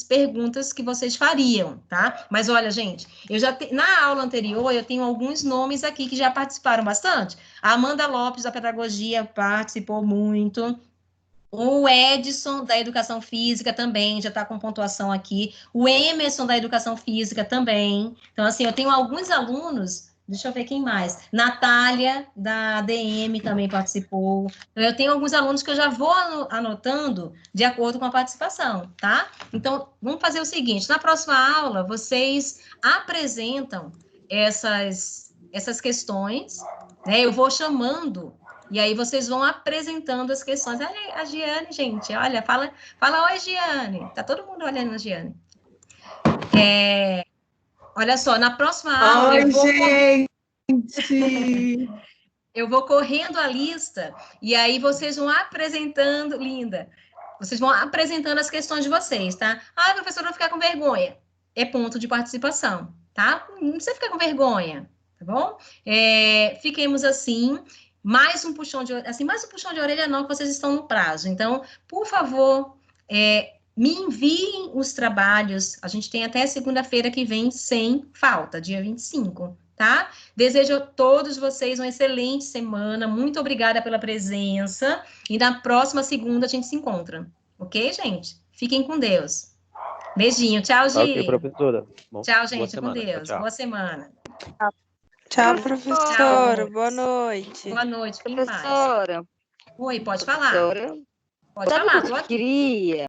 perguntas que vocês fariam, tá? Mas olha, gente, na aula anterior, eu tenho alguns nomes aqui que já participaram bastante. A Amanda Lopes, da Pedagogia, participou muito. O Edson, da Educação Física, também já está com pontuação aqui. O Emerson, da Educação Física, também. Então, assim, eu tenho alguns alunos, deixa eu ver quem mais. Natália, da ADM, também participou. Então, eu tenho alguns alunos que eu já vou anotando de acordo com a participação, tá? Então, vamos fazer o seguinte, na próxima aula, vocês apresentam essas questões, né? Eu vou chamando. E aí vocês vão apresentando as questões. Olha a Giane, gente, olha, fala oi, Giane. Tá todo mundo olhando a Giane. Olha só, na próxima aula... Oi, gente! Eu vou correndo a lista, e aí vocês vão apresentando... Linda! Vocês vão apresentando as questões de vocês, tá? Ah, professora, eu vou ficar com vergonha. É ponto de participação, tá? Não precisa ficar com vergonha, tá bom? Fiquemos assim... Mais um puxão de orelha não, que vocês estão no prazo. Então, por favor, me enviem os trabalhos. A gente tem até segunda-feira que vem sem falta, dia 25, tá? Desejo a todos vocês uma excelente semana. Muito obrigada pela presença. E na próxima segunda a gente se encontra. Ok, gente? Fiquem com Deus. Beijinho. Tchau, Gi. Ok, professora. Tchau, gente. Com semana. Deus. Tchau. Boa semana. Tchau, professora. Boa noite. Boa noite. Fiquem em paz. Professora, Oi, pode falar. professora, Pode sabe o falar, que tô eu aqui. queria?